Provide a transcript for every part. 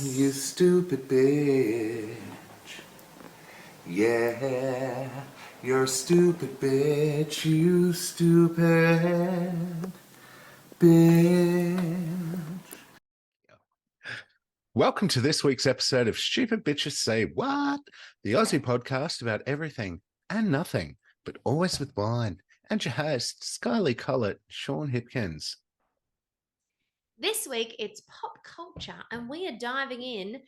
You stupid bitch. Yeah, you're a stupid bitch. You stupid bitch. Welcome to this week's episode of Stupid Bitches Say What? The Aussie podcast about everything and nothing, but always with wine. And your host, Skye Collett, Sean Hipkins. This week, it's pop culture, and we are diving in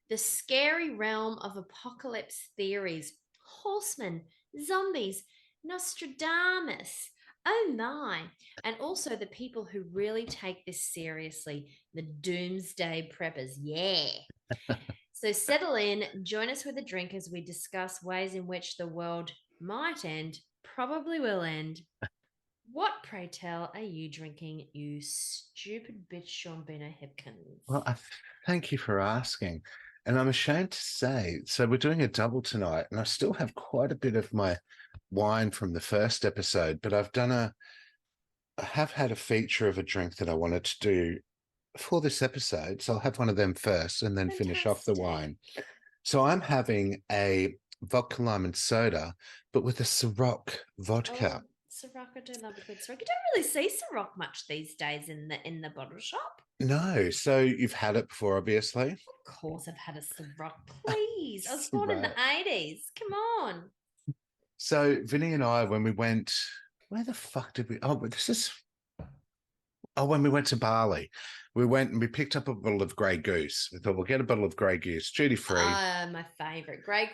the scary realm of apocalypse theories, horsemen, zombies, Nostradamus. Oh my. And also the people who really take this seriously, the Doomsday Preppers. Yeah. So settle in, join us with a drink as we discuss ways in which the world might end, probably will end. What, pray tell, are you drinking, you stupid bitch, Sean Hipkins? Well, thank you for asking. And I'm ashamed to say, so we're doing a double tonight, and I still have quite a bit of my wine from the first episode, but I have had a feature of a drink that I wanted to do for this episode. So I'll have one of them first and then finish off the wine. So I'm having a vodka lime and soda, but with a Ciroc vodka. Oh, Ciroc, I do love a good Ciroc. You don't really see Ciroc much these days in the bottle shop. No, so you've had it before, obviously. Of course, I've had a Ciroc. Please, I was born in the Ciroc. 80s. Come on. So Vinny and I, when we went, where the fuck did we? When we went to Bali, we went and we picked up a bottle of Grey Goose. We thought we'll get a bottle of Grey Goose, duty free. My favorite, Grey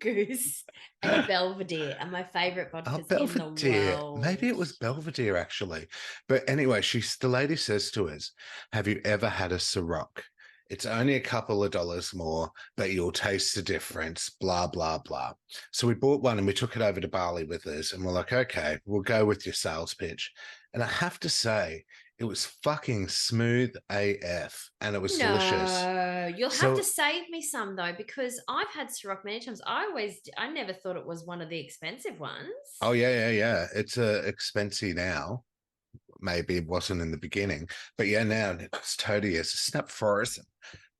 Goose and Belvedere are my favorite vodkas in the world. Maybe it was Belvedere actually, but anyway, the lady says to us, "Have you ever had a Ciroc? It's only a couple of dollars more, but you'll taste the difference, blah, blah, blah." So we bought one and we took it over to Bali with us. And we're like, okay, we'll go with your sales pitch. And I have to say, it was fucking smooth AF and it was delicious. You'll have to save me some though, because I've had Ciroc many times. I never thought it was one of the expensive ones. Oh, yeah. It's expensive now. Maybe it wasn't in the beginning, but yeah, now it's totally is a snap frozen.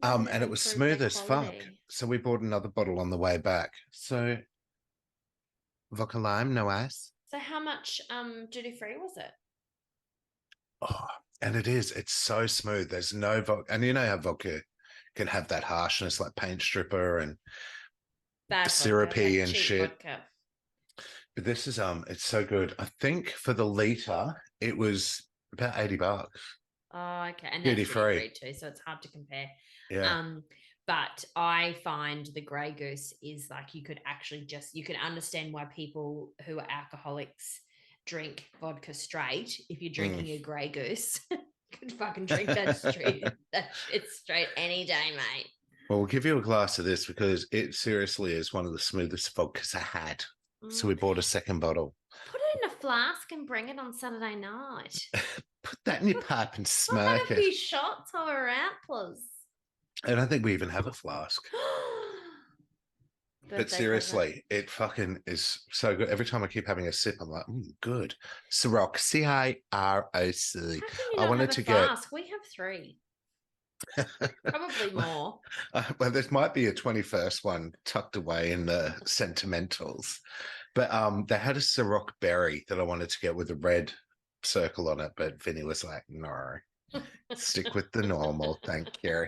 And it was smooth as fuck. So we bought another bottle on the way back. So vodka lime, no ice. So how much duty free was it? Oh, and it's so smooth. There's no vodka, and you know how vodka can have that harshness like paint stripper and bad syrupy vodka, and shit. Vodka. But this is it's so good. I think for the liter it was about $80. Oh, okay. And that's duty free too, so it's hard to compare. Yeah. But I find the Grey Goose is like you could understand why people who are alcoholics drink vodka straight. If you're drinking a Grey Goose, could fucking drink that straight. It's straight any day, mate. Well, we'll give you a glass of this because it seriously is one of the smoothest vodkas I had. So we bought a second bottle. Put it in a flask and bring it on Saturday night. Put that in your pipe and smoke it. Have a few shots while we're out, please. I don't think we even have a flask. But seriously, it fucking is so good. Every time I keep having a sip, I'm like, good. Ciroc, Ciroc. I wanted to get. We have 3. Probably more. Well, there might be a 21st one tucked away in the sentimentals. But they had a Ciroc berry that I wanted to get with a red circle on it, but Vinny was like, no. Stick with the normal, thank you.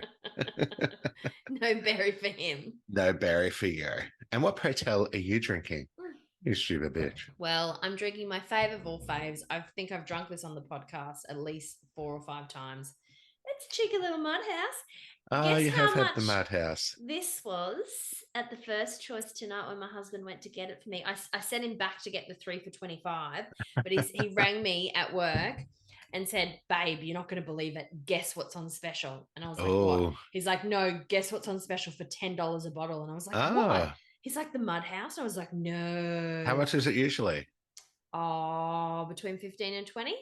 No berry for him. No berry for you. And what, pray tell, are you drinking? You stupid bitch. Well, I'm drinking my fave of all faves. I think I've drunk this on the podcast at least 4 or 5 times. It's a cheeky little mud house. Oh, you have had the mud house. This was at the first choice tonight when my husband went to get it for me. I sent him back to get the 3 for $25, but he rang me at work and said, "Babe, you're not going to believe it. Guess what's on special?" And I was like, "What?" He's like, "No, guess what's on special for $10 a bottle." And I was like, "What?" He's like, "The Mud House." And I was like, "No." How much is it usually? Oh, between 15 and 20.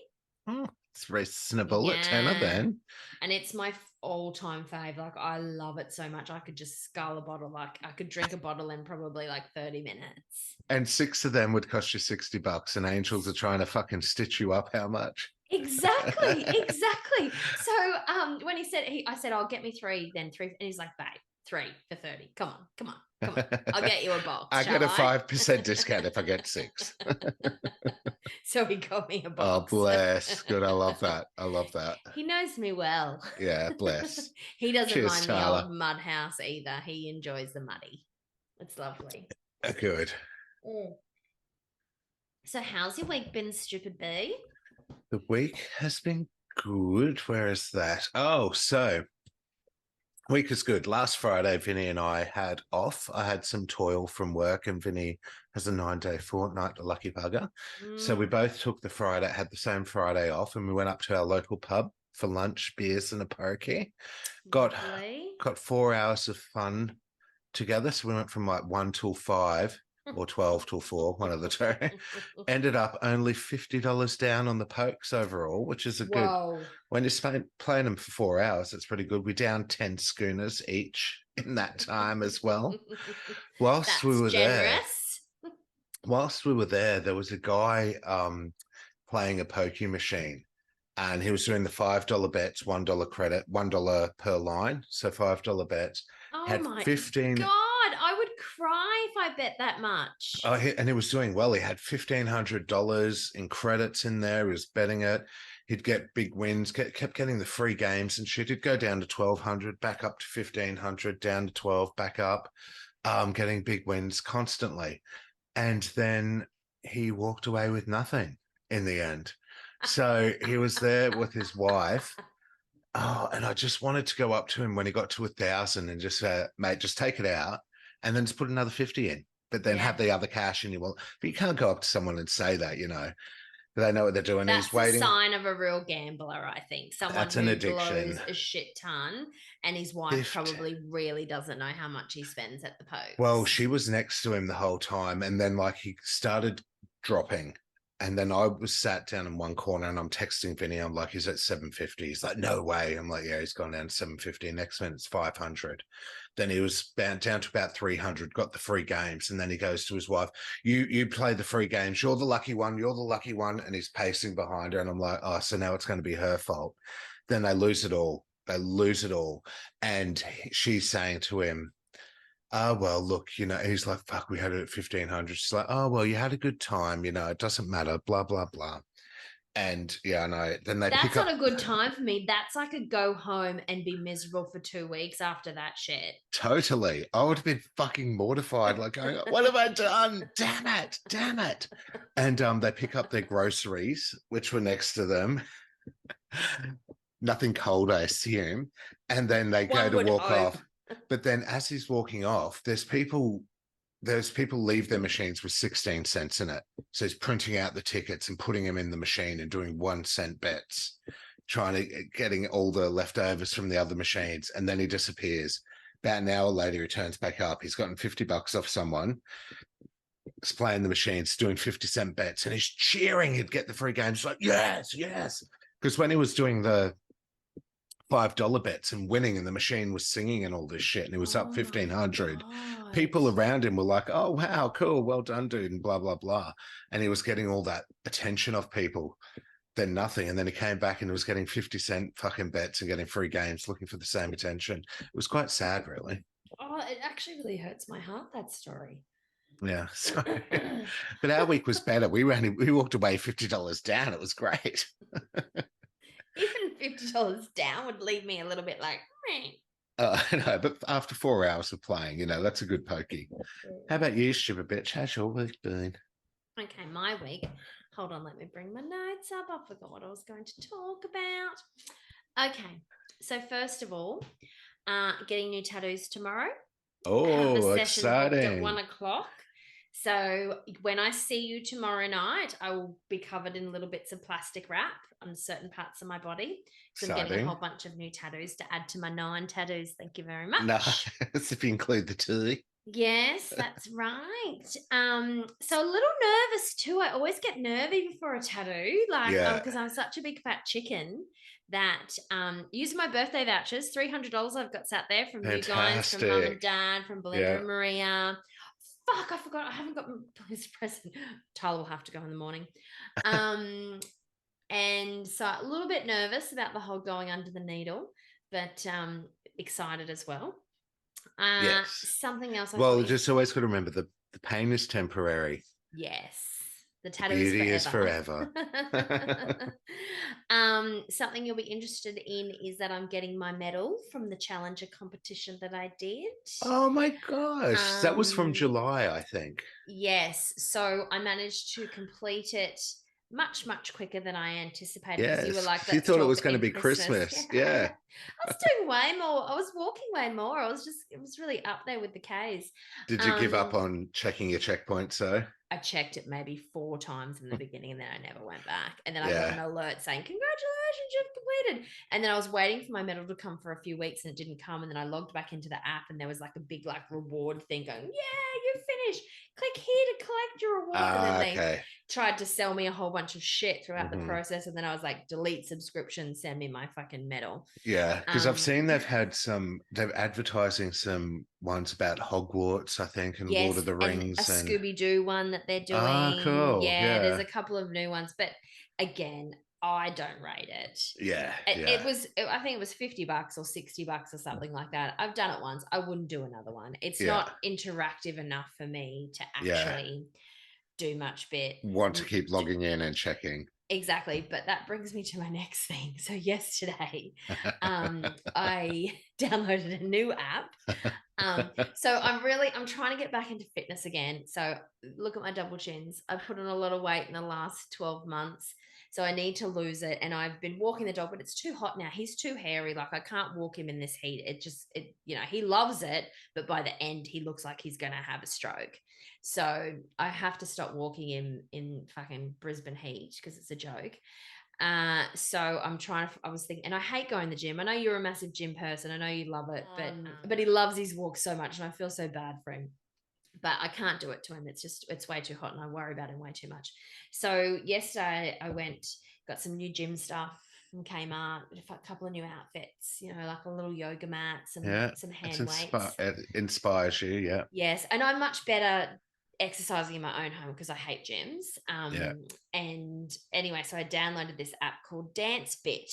Oh, it's reasonable at tenner then. And it's my all-time fave. Like, I love it so much. I could just scull a bottle. Like, I could drink a bottle in probably like 30 minutes. And 6 of them would cost you $60, and Angels are trying to fucking stitch you up how much? Exactly. So when he said I said, "I'll get me three, then three," and he's like, "Babe, three for 30. Come on. I'll get you a box, I shall get a I?" 5% discount if I get six. So he got me a Oh, box. bless. Good. I love that. I love that. He knows me well. Yeah, bless. He doesn't Cheers, mind the old Tyler. mud house either. He enjoys the muddy. It's lovely. Good. Mm. So how's your week been, Stupid B? The week has been good. Where is that? Oh, so week is good. Last Friday, Vinny and I had off. I had some toil from work, and Vinny has a 9-day fortnight, the lucky bugger. So we Mm, both took the Friday, had the same Friday off, and we went up to our local pub for lunch, beers, and a pokie. Got lovely. got 4 hours of fun together. So we went from like 1 till 5 or 12 till 4, one of the two. Ended up only $50 down on the pokes overall, which is a good. Whoa. When you're playing them for 4 hours, it's pretty good. We're down 10 schooners each in that time as well. Whilst we That's were there, generous. there was a guy playing a pokie machine, and he was doing the $5 bets, $1 credit, $1 per line. So $5 bets. Oh Had my 15. God. I would cry if I bet that much. Oh, and he was doing well. He had $1,500 in credits in there. He was betting it. He'd get big wins, kept getting the free games and shit. He'd go down to 1,200, back up to 1,500, down to 12, back up, getting big wins constantly. And then he walked away with nothing in the end. So he was there with his wife. Oh, and I just wanted to go up to him when he got to 1,000 and just say, mate, just take it out and then just put another 50 in, but then Yeah. have the other cash in your wallet. But you can't go up to someone and say that, they know what they're doing. He's That's a waiting. sign of a real gambler, I think. Someone That's an who blows addiction. a shit ton, and his wife 50. probably really doesn't know how much he spends at the Well, pokes. she was next to him the whole time. And then, like, he started dropping. And then I was sat down in one corner and I'm texting Vinny. I'm like, he's at 750. He's like, no way. I'm like, yeah, he's gone down to 750. Next minute, it's 500. Then he was down to about 300, got the free games. And then he goes to his wife, you play the free games. You're the lucky one. You're the lucky one. And he's pacing behind her. And I'm like, oh, so now it's going to be her fault. Then they lose it all. And she's saying to him, oh, well, look, he's like, fuck, we had it at 1,500. She's like, oh, well, you had a good time. It doesn't matter, blah, blah, blah. And yeah, no, then they That's pick up. not a good time for me. That's like a go home and be miserable for 2 weeks after that shit. Totally. I would have been fucking mortified, like going, what have I done? Damn it. Damn it. And they pick up their groceries, which were next to them. Nothing cold, I assume. And then they go One to would walk hope. off. But then as he's walking off, there's people leave their machines with 16 cents in it. So he's printing out the tickets and putting them in the machine and doing 1 cent bets, trying to getting all the leftovers from the other machines. And then he disappears. About an hour later, he turns back up. He's gotten $50 off someone. He's playing the machines, doing 50-cent bets, and he's cheering he'd get the free games. He's like, yes, yes. Because when he was doing the $5 bets and winning, and the machine was singing and all this shit, and he was Oh up my 1,500. God. People around him were like, oh, wow, cool, well done, dude, and blah, blah, blah. And he was getting all that attention of people, then nothing. And then he came back and he was getting 50-cent fucking bets and getting free games, looking for the same attention. It was quite sad, really. Oh, it actually really hurts my heart, that story. Yeah. So, but our week was better. We walked away $50 down. It was great. Even $50 down would leave me a little bit like, meh. No, but after 4 hours of playing, that's a good pokey. How about you, stupid bitch? How's your week been? Okay, my week. Hold on, let me bring my notes up. I forgot what I was going to talk about. Okay, so first of all, getting new tattoos tomorrow. Have a Oh, session booked at exciting. 1 o'clock. So when I see you tomorrow night, I will be covered in little bits of plastic wrap on certain parts of my body. So I'm getting a whole bunch of new tattoos to add to my 9 tattoos. Thank you very much. Nice, if you include the tea. Yes, that's right. So a little nervous too. I always get nervy before a tattoo, like Yeah, because I'm such a big fat chicken that using my birthday vouchers, $300 I've got sat there from you guys, from mum and fantastic. dad, from Belinda Yeah. and Maria. Fuck, I forgot. I haven't got his present. Tyler will have to go in the morning. Um, And so a little bit nervous about the whole going under the needle, but excited as well. Yes. Something else I Well, thought, just always got to remember the pain is temporary. yes, the The tattoo is beauty is forever. forever. Something you'll be interested in is that I'm getting my medal from the Challenger competition that I did. Oh my gosh. That was from Um, July, I think. Yes. So I managed to complete it much, much quicker than I anticipated because you were Yes. like, You let's thought it talk was going to in be Christmas. Christmas. Yeah. Yeah. I was doing way more. I was walking way more. It was really up there with the Ks. Did you give up on checking your checkpoints, so? I checked it maybe 4 times in the beginning and then I never went back. And then I got Yeah. an alert saying, congratulations, you've completed. And then I was waiting for my medal to come for a few weeks and it didn't come. And then I logged back into the app and there was like a big like reward thing going, yeah, you finished. Click here to collect your reward. And then they Okay. tried to sell me a whole bunch of shit throughout the Mhm. process. And then I was like, delete subscription, send me my fucking medal. Yeah, because I've seen they're advertising some ones about Hogwarts, I think, and Lord Yes, of the and a Rings, and Scooby-Doo one that they're doing. cool. Yeah, there's Yeah. a couple of new ones, but again, I don't rate it. Yeah. It Yeah. was, I think it was $50 or $60 or something like that. I've done it once. I wouldn't do another one. It's Yeah. not interactive enough for me to Yeah. actually do much bit. Want to keep logging in and checking. Exactly, but that brings me to my next thing. So yesterday, I downloaded a new app. So I'm trying to get back into fitness again. So look at my double chins. I put on a lot of weight in the last 12 months. So I need to lose it. And I've been walking the dog, but it's too hot now. He's too hairy. Like I can't walk him in this heat. He loves it, but by the end, he looks like he's gonna have a stroke. So I have to stop walking him in fucking Brisbane heat because it's a joke. So I was thinking, and I hate going to the gym. I know you're a massive gym person. I know you love it, but he loves his walk so much and I feel so bad for him. But I can't do it to him. It's way too hot and I worry about him way too much. So yesterday I got some new gym stuff from Kmart, a couple of new outfits, like a little yoga mat, some hand weights. It inspires you. Yeah. Yes, and I'm much better exercising in my own home because I hate gyms. Yeah. And anyway, so I downloaded this app called Dance Bit.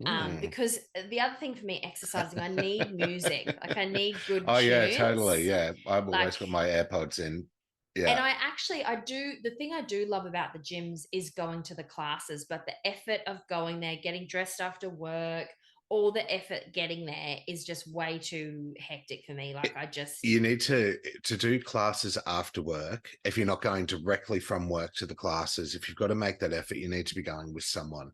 Mm. Because the other thing for me exercising, I need music. Like I need good Oh yeah, tunes. totally. Yeah, I've always Like, got my AirPods in. and Yeah. I do, the thing I do love about the gyms is going to the classes, but the effort of going there, getting dressed after work, all the effort getting there is just way too hectic for me. Like You need to do classes after work. If you're not going directly from work to the classes, if you've got to make that effort, you need to be going with someone.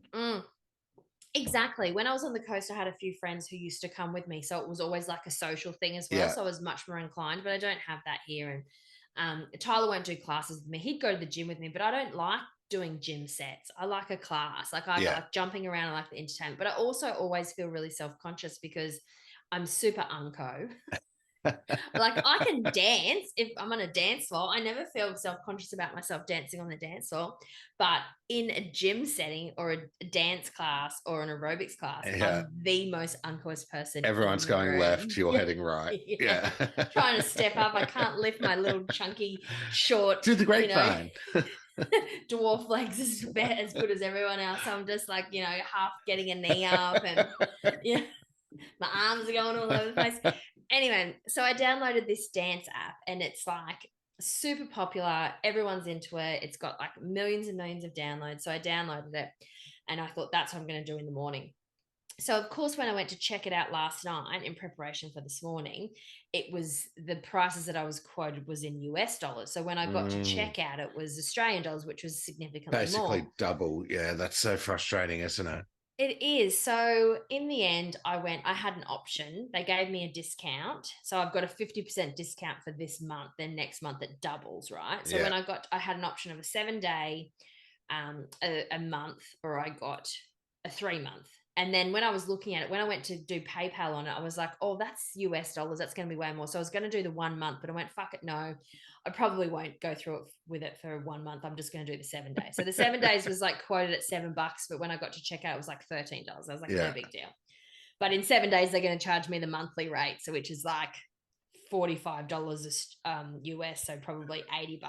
Exactly. When I was on the coast, I had a few friends who used to come with me. So it was always like a social thing as well. Yeah. So I was much more inclined, but I don't have that here. And Tyler won't do classes with me. He'd go to the gym with me, but I don't like doing gym sets. I like a class. Like I like jumping around. I like the entertainment, but I also always feel really self-conscious because I'm super unco. Like I can dance if I'm on a dance floor. I never feel self-conscious about myself dancing on the dance floor. But in a gym setting or a dance class or an aerobics class, I'm the most unconscious person. Everyone's going room. left, you're heading right. Yeah. Trying to step up. I can't lift my little chunky, short, do the grapevine. Dwarf legs as good as everyone else. So I'm just like, half getting a knee up and my arms are going all over the place. Anyway, so I downloaded this dance app and it's like super popular. Everyone's into it. It's got like millions and millions of downloads. So I downloaded it and I thought that's what I'm going to do in the morning. So of course, when I went to check it out last night in preparation for this morning, it was the prices that I was quoted was in US dollars. So when I got to check out, it was Australian dollars, which was significantly basically more. double. Yeah, that's so frustrating, isn't it? It is. So in the end, I had an option. They gave me a discount. So I've got a 50% discount for this month. Then next month it doubles, right? So when I had an option of a 7-day, a month, or I got a 3-month. And then when I was looking at it, when I went to do PayPal on it, I was like, oh, that's US dollars. That's going to be way more. So I was going to do the 1 month, but I went, fuck it, no. I probably won't go through it with it for 1 month. I'm just going to do the 7 days. So the 7 days was like quoted at $7, but when I got to check out, it was like $13. I was like, no big deal. But in 7 days, they're going to charge me the monthly rate, so which is like $45 US, so probably $80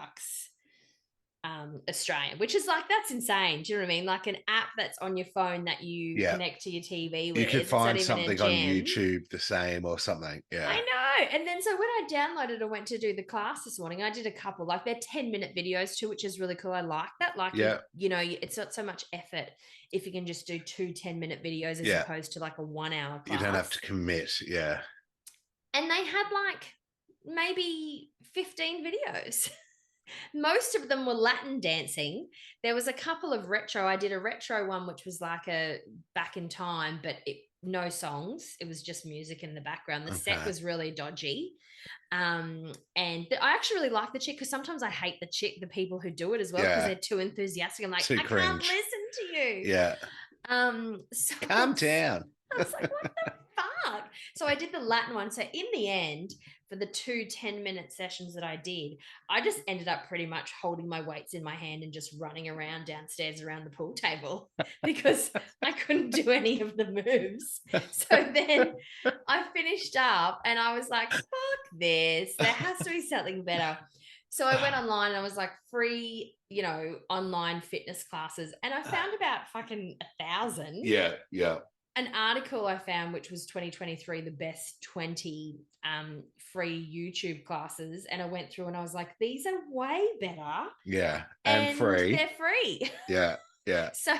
Australian, which is like, that's insane. Do you know what I mean? Like an app that's on your phone that you Yeah. connect to your TV You with. could It's not find even a something on gem. YouTube the same or something. Yeah. I know. And then so when I downloaded and went to do the class this morning, I did a couple, like they're 10-minute videos too, which is really cool. I like that. Like, Yeah. it's not so much effort if you can just do 2 10-minute videos as Yeah. opposed to like a 1 hour class. You don't have to commit. Yeah. And they had like maybe 15 videos. Most of them were Latin dancing. There was a couple of retro. I did a retro one, which was like a back in time, but no songs. It was just music in the background. The set was really dodgy. And I actually really like the chick, because sometimes I hate the people who do it as well, because they're too enthusiastic. I'm like, Too I cringe. can't listen to you. Yeah. So Calm down. I was like, what the fuck? So I did the Latin one. So in the end, for the 2 10-minute sessions that I did, I just ended up pretty much holding my weights in my hand and just running around downstairs around the pool table because I couldn't do any of the moves. So then I finished up and I was like, fuck this. There has to be something better. So I went online and I was like, free, online fitness classes. And I found about fucking 1,000. Yeah. Yeah. An article I found, which was 2023, the best 20 free YouTube classes. And I went through and I was like, these are way better. Yeah. And free. They're free. Yeah. Yeah. So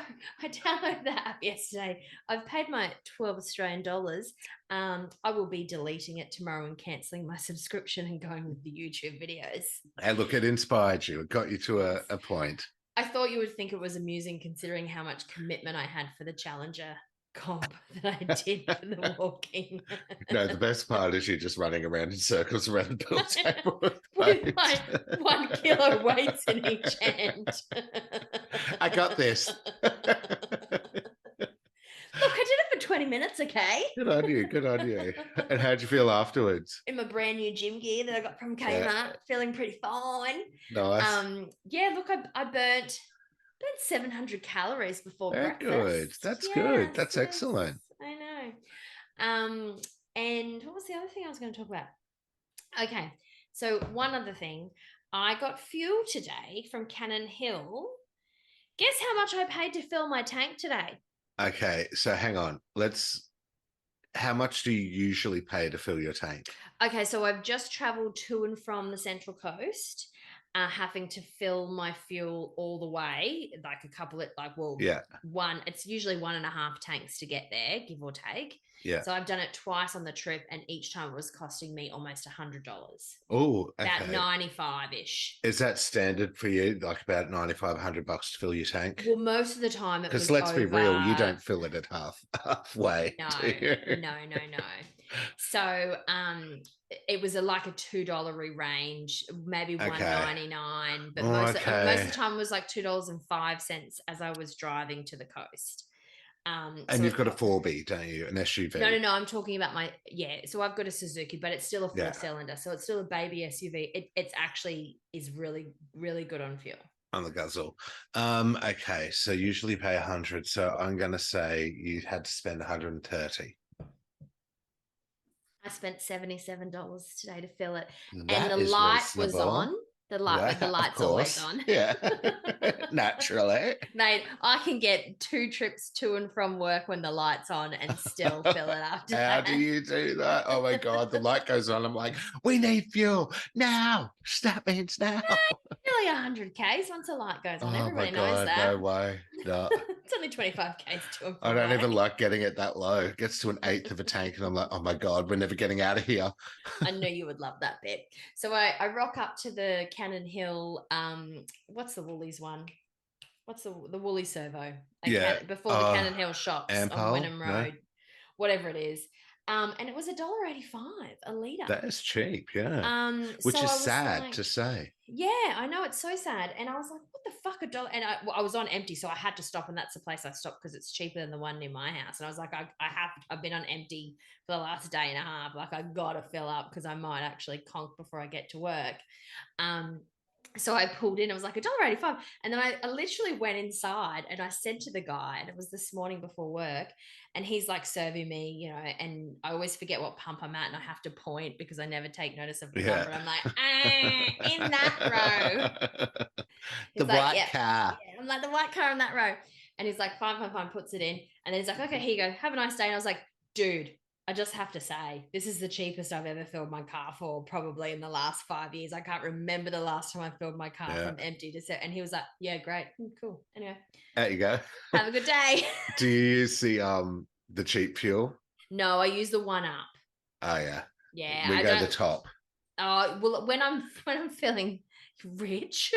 I downloaded the app yesterday. I've paid my 12 Australian dollars. I will be deleting it tomorrow and cancelling my subscription and going with the YouTube videos. Hey, look, it inspired you. It got you to a point. I thought you would think it was amusing considering how much commitment I had for the Challenger comp that I did for the walking. No, the best part is you just running around in circles around the pool table with my 1 kilo weights in each hand. I got this. Look, I did it for 20 minutes, okay? Good on you. Good on you. And how'd you feel afterwards? In my brand new gym gear that I got from Kmart, feeling pretty fine. Nice. Yeah, look, I burnt 700 calories before breakfast. Good. That's good. That's excellent. I know. And what was the other thing I was going to talk about? Okay, so one other thing. I got fuel today from Cannon Hill. Guess how much I paid to fill my tank today? Okay, so hang on. How much do you usually pay to fill your tank? Okay, so I've just traveled to and from the Central Coast, having to fill my fuel all the way, like a couple of, it's usually 1.5 tanks to get there, give or take. Yeah. So I've done it twice on the trip, and each time it was costing me almost $100. Oh, okay. About 95-ish. Is that standard for you? Like about $95, $100 to fill your tank? Well, most of the time it was because let's be real, you don't fill it at halfway. No. So it was like a $2 range, maybe $1.99, but most of the time it was like $2.05 as I was driving to the coast. And so you've got a 4B, don't you? An SUV? No. I'm talking about so I've got a Suzuki, but it's still a 4-cylinder, so it's still a baby SUV. It's actually is really, really good on fuel. On the guzzle. Okay, so usually pay 100. So I'm going to say you had to spend 130. I spent $77 today to fill it, That and the light reasonable. Was on. The light's always on. Yeah, naturally. Mate, I can get 2 trips to and from work when the light's on and still fill it up. How do you do that? Oh my God, the light goes on. I'm like, we need fuel now. That means now. Nearly 100 Ks once the light goes on. Everybody knows that. No way. No. It's only 25 Ks to and from I don't work. even like getting it that low. It gets to 1/8 of a tank and I'm like, oh my God, we're never getting out of here. I know you would love that bit. So I rock up to the Cannon Hill, what's the Woolies one? What's the Woolly Servo? Before the Cannon Hill shops on Wynnum Road, whatever it is. And it was $1.85 a litre. That is cheap, yeah. Which is sad to say. Yeah, I know, it's so sad. And I was like, what the fuck, $1? And I was on empty, so I had to stop, and that's the place I stopped because it's cheaper than the one near my house. And I was like, I've been on empty for the last day and a half. Like, I gotta fill up because I might actually conk before I get to work. So I pulled in, it was like $1.85. And then I literally went inside and I said to the guy, and it was this morning before work, and he's like serving me, you know, and I always forget what pump I'm at and I have to point because I never take notice of the Yeah. number. And I'm like, in that row. The He's like, white yeah. car. I'm like, the white car in that row. And he's like, fine, fine, fine, puts it in. And then he's like, okay, here you go. Have a nice day. And I was like, dude, I just have to say, this is the cheapest I've ever filled my car for, probably in the last 5 years. I can't remember the last time I filled my car from empty to set. And he was like, yeah, great. Cool. Anyway. There you go. Have a good day. Do you use the cheap fuel? No, I use the 1-Up. Oh yeah. Yeah. We go the top. Oh, well, when I'm feeling rich,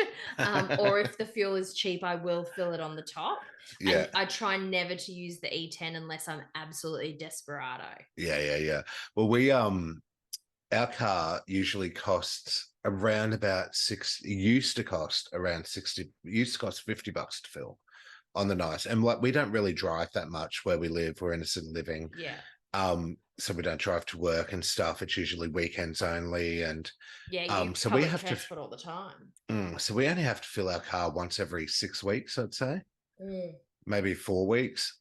or if the fuel is cheap, I will fill it on the top. Yeah. And I try never to use the E10 unless I'm absolutely desperado. Yeah. Well, our car usually costs around about used to cost $50 to fill on the nice. And like, we don't really drive that much where we live. We're innocent living. Yeah. So we don't drive to work and stuff. It's usually weekends only. And yeah, you so public we have transport all the time. So we only have to fill our car once every 6 weeks, I'd say. Maybe 4 weeks.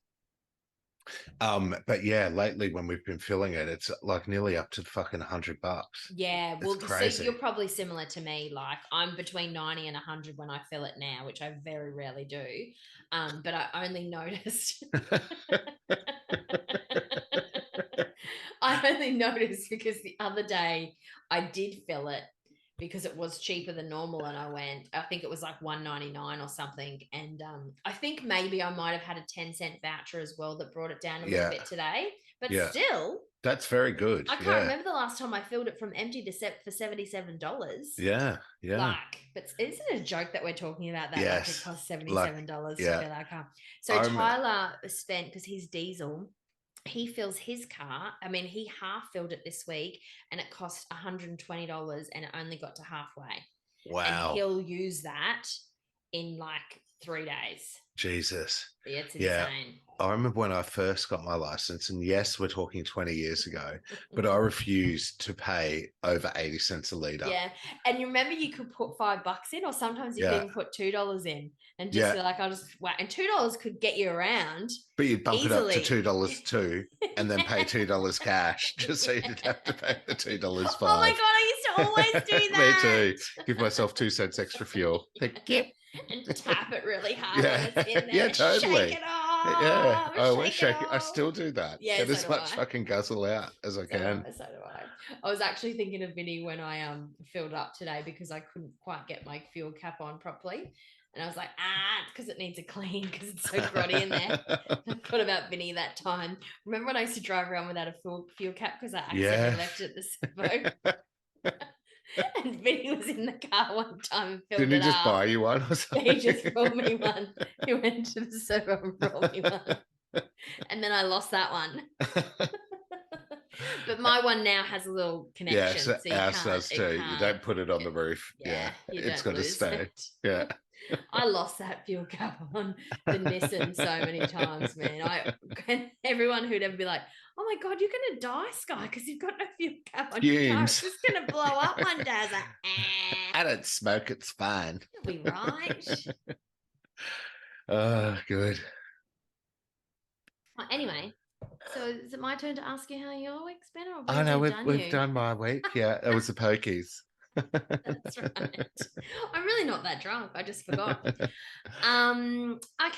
But yeah, lately when we've been filling it, it's like nearly up to fucking $100. Yeah, well, so you're probably similar to me. Like, I'm between 90 and 100 when I fill it now, which I very rarely do. But I only noticed. I only noticed because the other day I did fill it because it was cheaper than normal, and I think it was like $1.99 or something, and I think maybe I might have had a 10-cent voucher as well that brought it down a little bit today, but still, that's very good. I can't remember the last time I filled it from empty to set for $77. Yeah. Like, but isn't it a joke that we're talking about that? Yes. Like, it costs $77 to fill our car. So Tyler spent, because he's diesel, he fills his car. I mean, he half filled it this week and it cost $120 and it only got to halfway. Wow. And he'll use that in like 3 days. Jesus. Yeah, it's insane. I remember when I first got my license, and yes, we're talking 20 years ago, but I refused to pay over 80 cents a litre. Yeah. And you remember you could put $5 in, or sometimes you could even put $2 in and just be like, I'll just wait. And $2 could get you around. But you'd bump it up to $2 too, and then pay $2 cash just so you didn't have to pay the $2 fine. Oh my God, I used to always do that. Me too. Give myself 2 cents extra fuel. And tap it really hard when it's in there. Yeah, totally. Shake it off. Yeah, I always shake it. I still do that. Yeah, get as much fucking guzzle out as I can. So do I. I was actually thinking of Vinny when I filled up today because I couldn't quite get my fuel cap on properly. And I was like, because it needs a clean because it's so grotty in there. I thought about Vinny that time. Remember when I used to drive around without a fuel cap because I accidentally left it at the servo? And Vinny was in the car one time and filled it up. Didn't he just buy you one or something? He just brought me one. He went to the servo and brought me one. And then I lost that one. But my one now has a little connection. Yeah, ours does too. You don't put it on the roof. Yeah, it's got to stay. Yeah. I lost that fuel cap on the Nissan so many times, man. And everyone who'd ever be like, oh my God, you're going to die, Skye, because you've got no fuel cap on your car. It's just going to blow up one day. I was like, I don't smoke. It's fine. You'll be right. Oh, good. Well, anyway, so is it my turn to ask you how your week's been? Or I know we've done my week. Yeah, it was the pokies. That's right. I'm really not that drunk. I just forgot. Okay,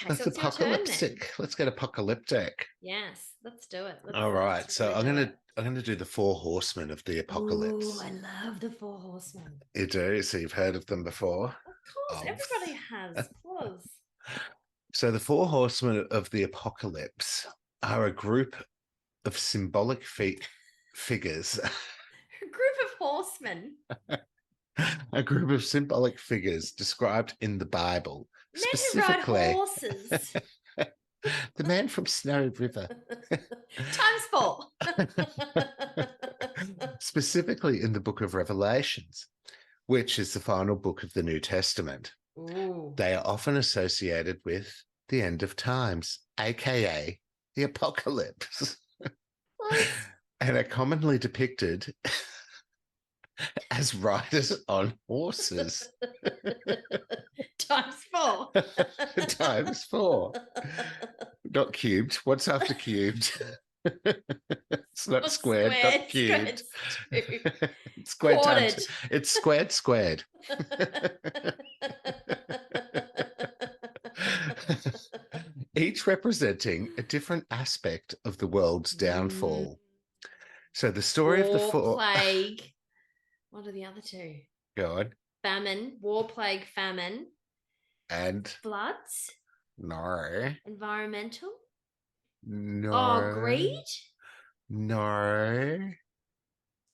That's so it's your turn then. Let's get apocalyptic. Yes, let's do it. All right. So I'm gonna do the Four Horsemen of the apocalypse. Ooh, I love the Four Horsemen. You do? So you've heard of them before? Of course, everybody has. Of course. So the Four Horsemen of the apocalypse are a group of symbolic figures. A group of horsemen. A group of symbolic figures described in the Bible. Men who ride horses. The man from Snow River. Times 4. Specifically in the book of Revelations, which is the final book of the New Testament. Ooh. They are often associated with the end of times, aka the apocalypse. And are commonly depicted as riders on horses. Times 4. Times 4. Not cubed. What's after cubed? It's not squared, not cubed. It's squared Quartered. times. It's squared. Each representing a different aspect of the world's downfall. So the story of the four... plague. What are the other two? Go on. Famine, war, plague, famine. And... floods? No. Environmental? No. Oh, greed? No.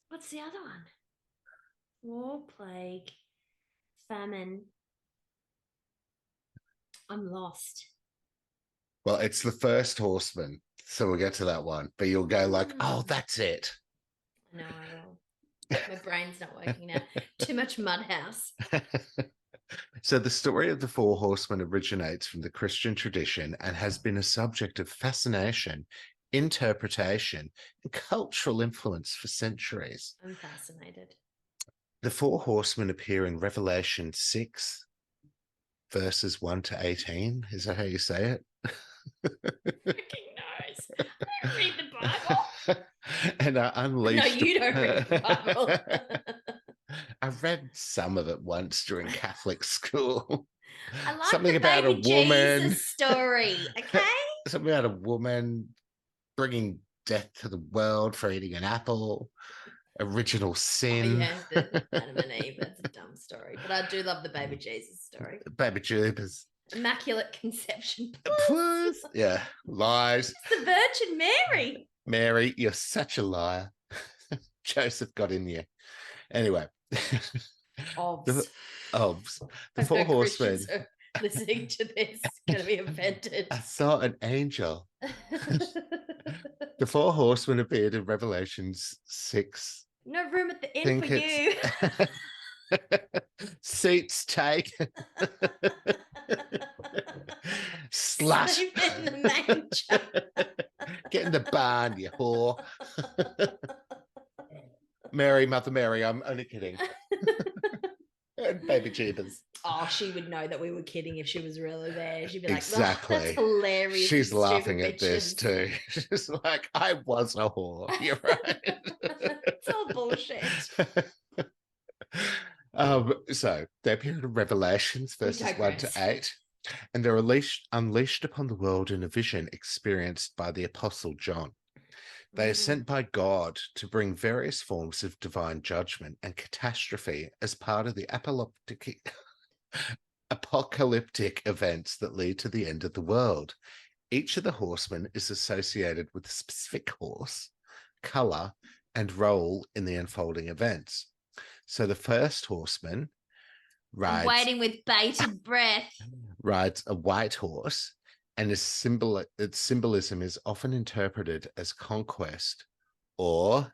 What's the other one? War, plague, famine. I'm lost. Well, it's the first horseman, so we'll get to that one. But you'll go like, oh, that's it. No, I will. My brain's not working now. Too much Mudhouse. So the story of the Four Horsemen originates from the Christian tradition and has been a subject of fascination, interpretation, and cultural influence for centuries. I'm fascinated. The Four Horsemen appear in Revelation 6, verses 1 to 18. Is that how you say it? Fucking knows. I don't read the Bible. And are unleashed. No, you don't read the Bible. I read some of it once during Catholic school. I like something the about baby a woman. Jesus story, okay? Something about a woman bringing death to the world for eating an apple. Original sin. Oh, yeah, the Adam and Eve. That's a dumb story. But I do love the baby Jesus story. Baby Jesus. Immaculate conception. Please. Yeah, lies. It's the Virgin Mary. Mary, you're such a liar. Joseph got in you. Anyway. Obs. The Four Horsemen. Listening to this, going to be offended. I saw an angel. The Four Horsemen appeared in Revelations 6. No room at the inn for you. Seats taken. Slash. Sleep in the manger. Get in the barn, you whore. Mary, Mother Mary, I'm only kidding. Baby Jeebus. Oh, she would know that we were kidding if she was really there. She'd be like, exactly. Oh, that's hilarious. She's laughing at this too. She's like, I was a whore. You're right. It's all bullshit. So they appear in Revelations verses 1 to 8, and they're unleashed upon the world in a vision experienced by the Apostle John. They are sent by God to bring various forms of divine judgment and catastrophe as part of the apocalyptic events that lead to the end of the world. Each of the horsemen is associated with a specific horse, color, and role in the unfolding events. So the first horseman rides... I'm waiting with bated breath. ...rides a white horse, and its symbolism is often interpreted as conquest or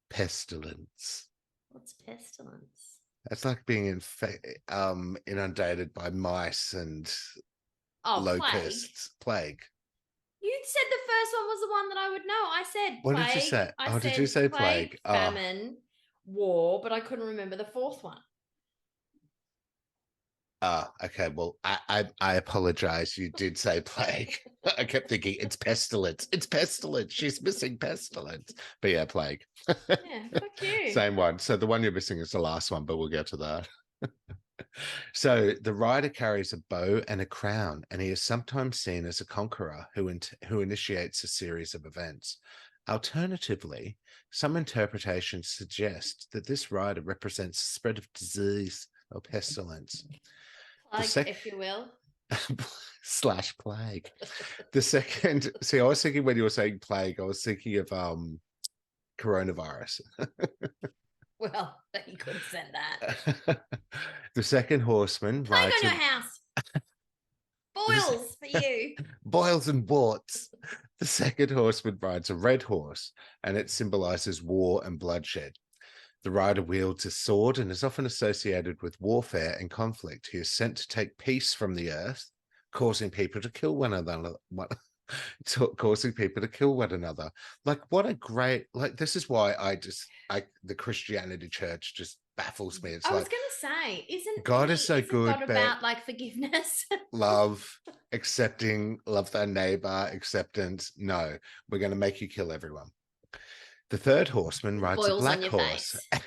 pestilence. What's pestilence? That's like being inundated by mice and locusts. Plague. You said the first one was the one that I would know. I said what plague. Did you say? Did you say plague? Famine, war, but I couldn't remember the fourth one. Okay. Well, I apologize. You did say plague. I kept thinking it's pestilence. It's pestilence. She's missing pestilence. But yeah, plague. Yeah, fuck you. Same one. So the one you're missing is the last one, but we'll get to that. So the rider carries a bow and a crown, and he is sometimes seen as a conqueror who initiates a series of events. Alternatively, some interpretations suggest that this rider represents the spread of disease or pestilence. Plague, if you will. / plague. The second, see, I was thinking when you were saying plague, I was thinking of coronavirus. Well, you could have said that. The second horseman plague rides on your house. Boils for you. Boils and warts. The second horseman rides a red horse, and it symbolizes war and bloodshed. The rider wields a sword and is often associated with warfare and conflict. He is sent to take peace from the earth, causing people to kill one another. Causing people to kill one another. Like, what a great, like, this is why the Christianity church just baffles me. It's I was like, going to say, God is so isn't good, God but about like forgiveness? love, accepting, love thy neighbor, acceptance. No, we're going to make you kill everyone. The third horseman rides a Boils on black your horse face.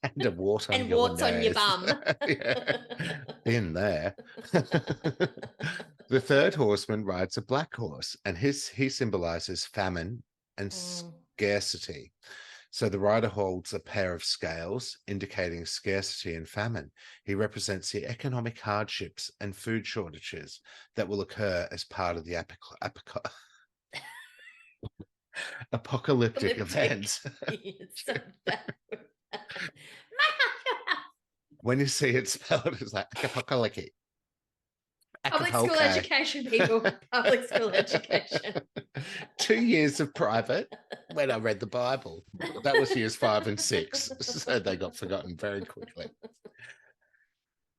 and a wart on And your warts on your nose. bum. Yeah, been there. The third horseman rides a black horse, and he symbolizes famine and scarcity. So the rider holds a pair of scales indicating scarcity and famine. He represents the economic hardships and food shortages that will occur as part of the apocalyptic events. When you see it spelled, it's like apocalyptic. Public school education, people. Public school education. 2 years of private when I read the Bible. That was years 5 and 6, so they got forgotten very quickly.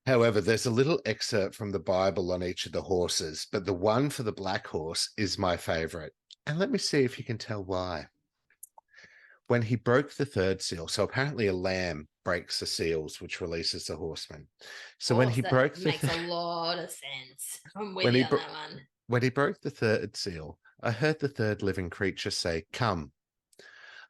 However, there's a little excerpt from the Bible on each of the horses, but the one for the black horse is my favorite. And let me see if you can tell why. When he broke the third seal, so apparently a lamb breaks the seals, which releases the horseman. So when he broke the makes a lot of sense. I'm with when you he on that one. when he broke the third seal, I heard the third living creature say, "Come."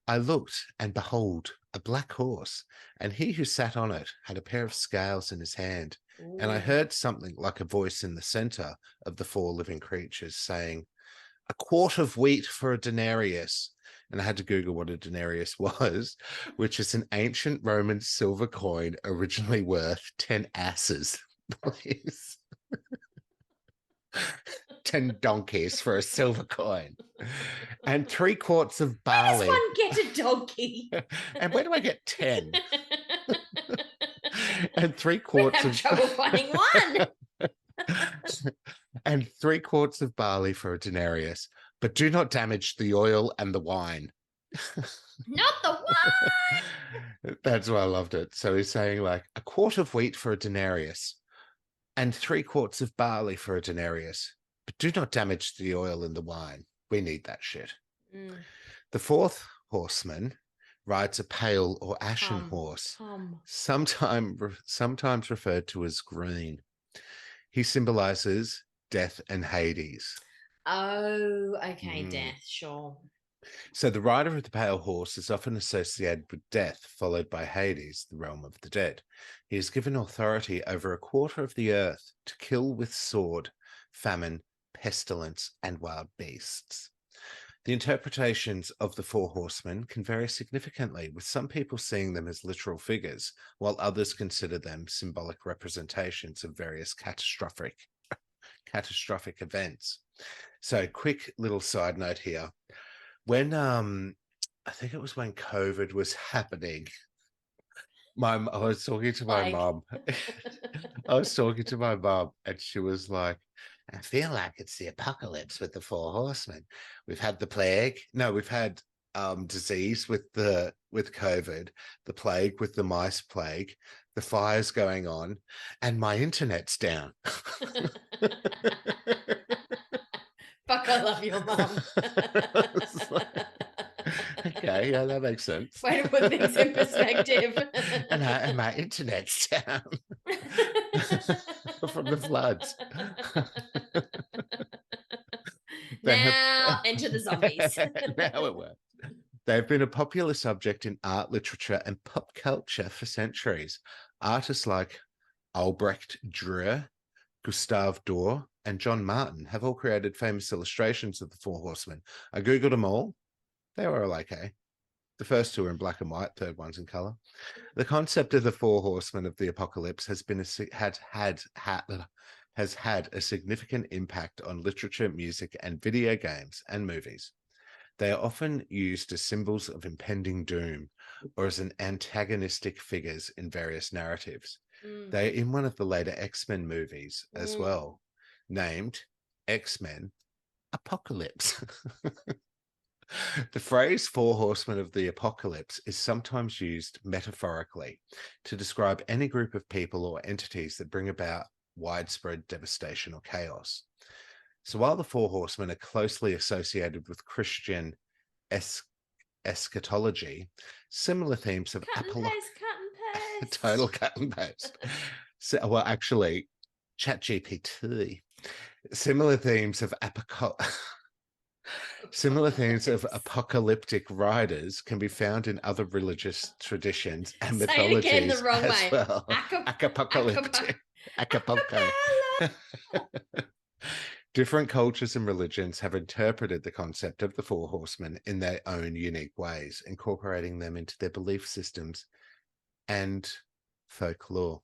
I looked, and behold, a black horse, and he who sat on it had a pair of scales in his hand. Ooh. And I heard something like a voice in the center of the four living creatures saying, "A quart of wheat for a denarius." And I had to Google what a denarius was, which is an ancient Roman silver coin originally worth 10 asses. Please. 10 donkeys for a silver coin. And 3 quarts of barley. Where does one get a donkey? And where do I get 10? And 3 quarts of trouble finding one. And 3 quarts of barley for a denarius, but do not damage the oil and the wine. Not the wine. That's why I loved it. So he's saying like a quart of wheat for a denarius and 3 quarts of barley for a denarius, but do not damage the oil and the wine. We need that shit. The fourth horseman rides a pale or ashen horse, sometimes referred to as green. He symbolizes death and Hades. Oh, okay, death, sure. So the rider of the pale horse is often associated with death, followed by Hades, the realm of the dead. He is given authority over a quarter of the earth to kill with sword, famine, pestilence, and wild beasts. The interpretations of the four horsemen can vary significantly, with some people seeing them as literal figures, while others consider them symbolic representations of various catastrophic events. So, quick little side note here. When I think it was when COVID was happening, I was talking to my mom. I was talking to my mom, and she was like, "I feel like it's the apocalypse with the four horsemen. We've had the plague. No, we've had disease with COVID, the plague with the mice plague, the fires going on, and my internet's down." Fuck, I love your mum. Okay, yeah, that makes sense. Way to put things in perspective. and my internet's down from the floods. Enter the zombies. Now it works. They've been a popular subject in art, literature, and pop culture for centuries. Artists like Albrecht Dürer, Gustave Doré, and John Martin have all created famous illustrations of the Four Horsemen. I googled them all. They were all okay. The first two are in black and white, third one's in color. The concept of the Four Horsemen of the Apocalypse has had a significant impact on literature, music, and video games and movies. They are often used as symbols of impending doom or as an antagonistic figures in various narratives. They are in one of the later X-Men movies as well, named X-Men Apocalypse. The phrase Four Horsemen of the Apocalypse is sometimes used metaphorically to describe any group of people or entities that bring about widespread devastation or chaos. So while the Four Horsemen are closely associated with Christian eschatology, similar themes of Total cut and paste. So, well, actually, ChatGPT. Similar themes of Similar themes of apocalyptic riders can be found in other religious traditions and Say it again the mythologies wrong as way. well. Apocalyptic. Acapulco. Different cultures and religions have interpreted the concept of the Four Horsemen in their own unique ways, incorporating them into their belief systems and folklore.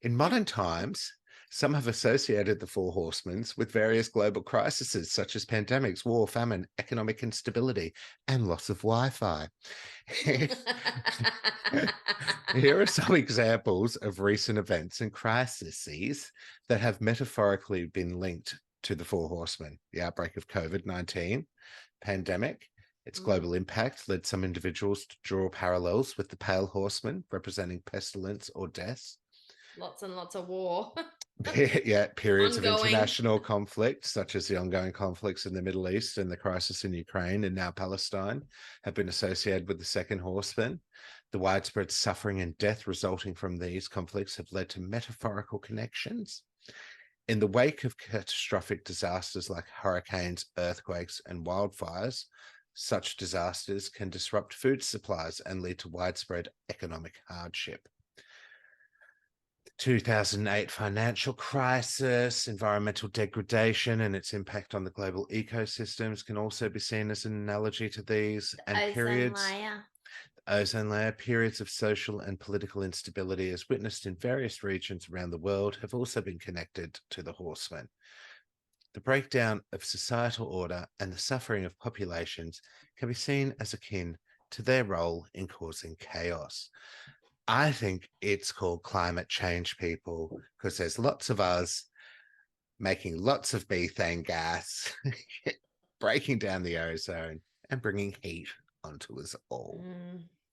In modern times, some have associated the Four Horsemen with various global crises such as pandemics, war, famine, economic instability, and loss of Wi-Fi. Here are some examples of recent events and crises that have metaphorically been linked to the Four Horsemen: the outbreak of COVID-19 pandemic. Its global impact led some individuals to draw parallels with the Pale Horsemen, representing pestilence or death. Lots and lots of war. Yeah, periods of Ongoing. international conflict, such as the ongoing conflicts in the Middle East and the crisis in Ukraine and now Palestine, have been associated with the Second Horseman. The widespread suffering and death resulting from these conflicts have led to metaphorical connections. In the wake of catastrophic disasters like hurricanes, earthquakes, and wildfires, such disasters can disrupt food supplies and lead to widespread economic hardship. 2008 financial crisis, environmental degradation, and its impact on the global ecosystems can also be seen as an analogy to these. And ozone layer periods of social and political instability, as witnessed in various regions around the world, have also been connected to the Horsemen. The breakdown of societal order and the suffering of populations can be seen as akin to their role in causing chaos. I think it's called climate change, people, because there's lots of us making lots of methane gas, breaking down the ozone and bringing heat onto us all.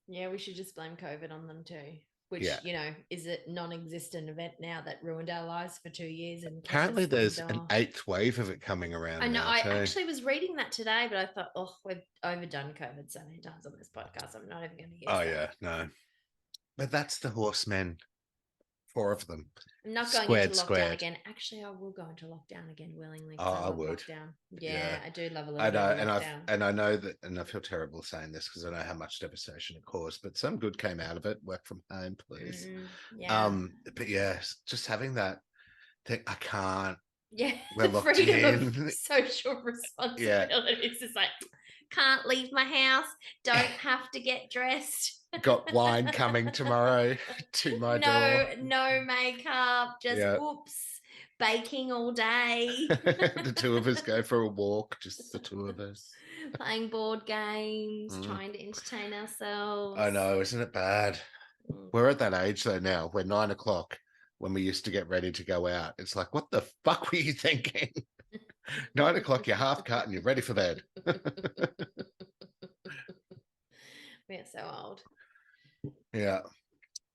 Yeah, we should just blame COVID on them too. Which, you know, is a non-existent event now that ruined our lives for 2 years. And apparently there's an 8th wave of it coming around. I know. I actually was reading that today, but I thought, oh, we've overdone COVID so many times on this podcast. I'm not even going to use that. Yeah, no. But that's the Horsemen. 4 of them. I'm not going into lockdown again. Actually, I will go into lockdown again willingly. I would. Lockdown. Yeah, I do love a little bit of lockdown. I know that, and I feel terrible saying this because I know how much devastation it caused, but some good came out of it. Work from home, please. But yeah, just having that thing, I can't. Yeah, we're the freedom of social responsibilities is like, can't leave my house, don't have to get dressed. Got wine coming tomorrow to my door. No makeup, just whoops, baking all day. The 2 of us go for a walk, just the 2 of us. Playing board games, trying to entertain ourselves. I know, isn't it bad? We're at that age though now, where 9 o'clock, when we used to get ready to go out, it's like, what the fuck were you thinking? 9 o'clock, you're half cut and you're ready for bed. We're so old. Yeah.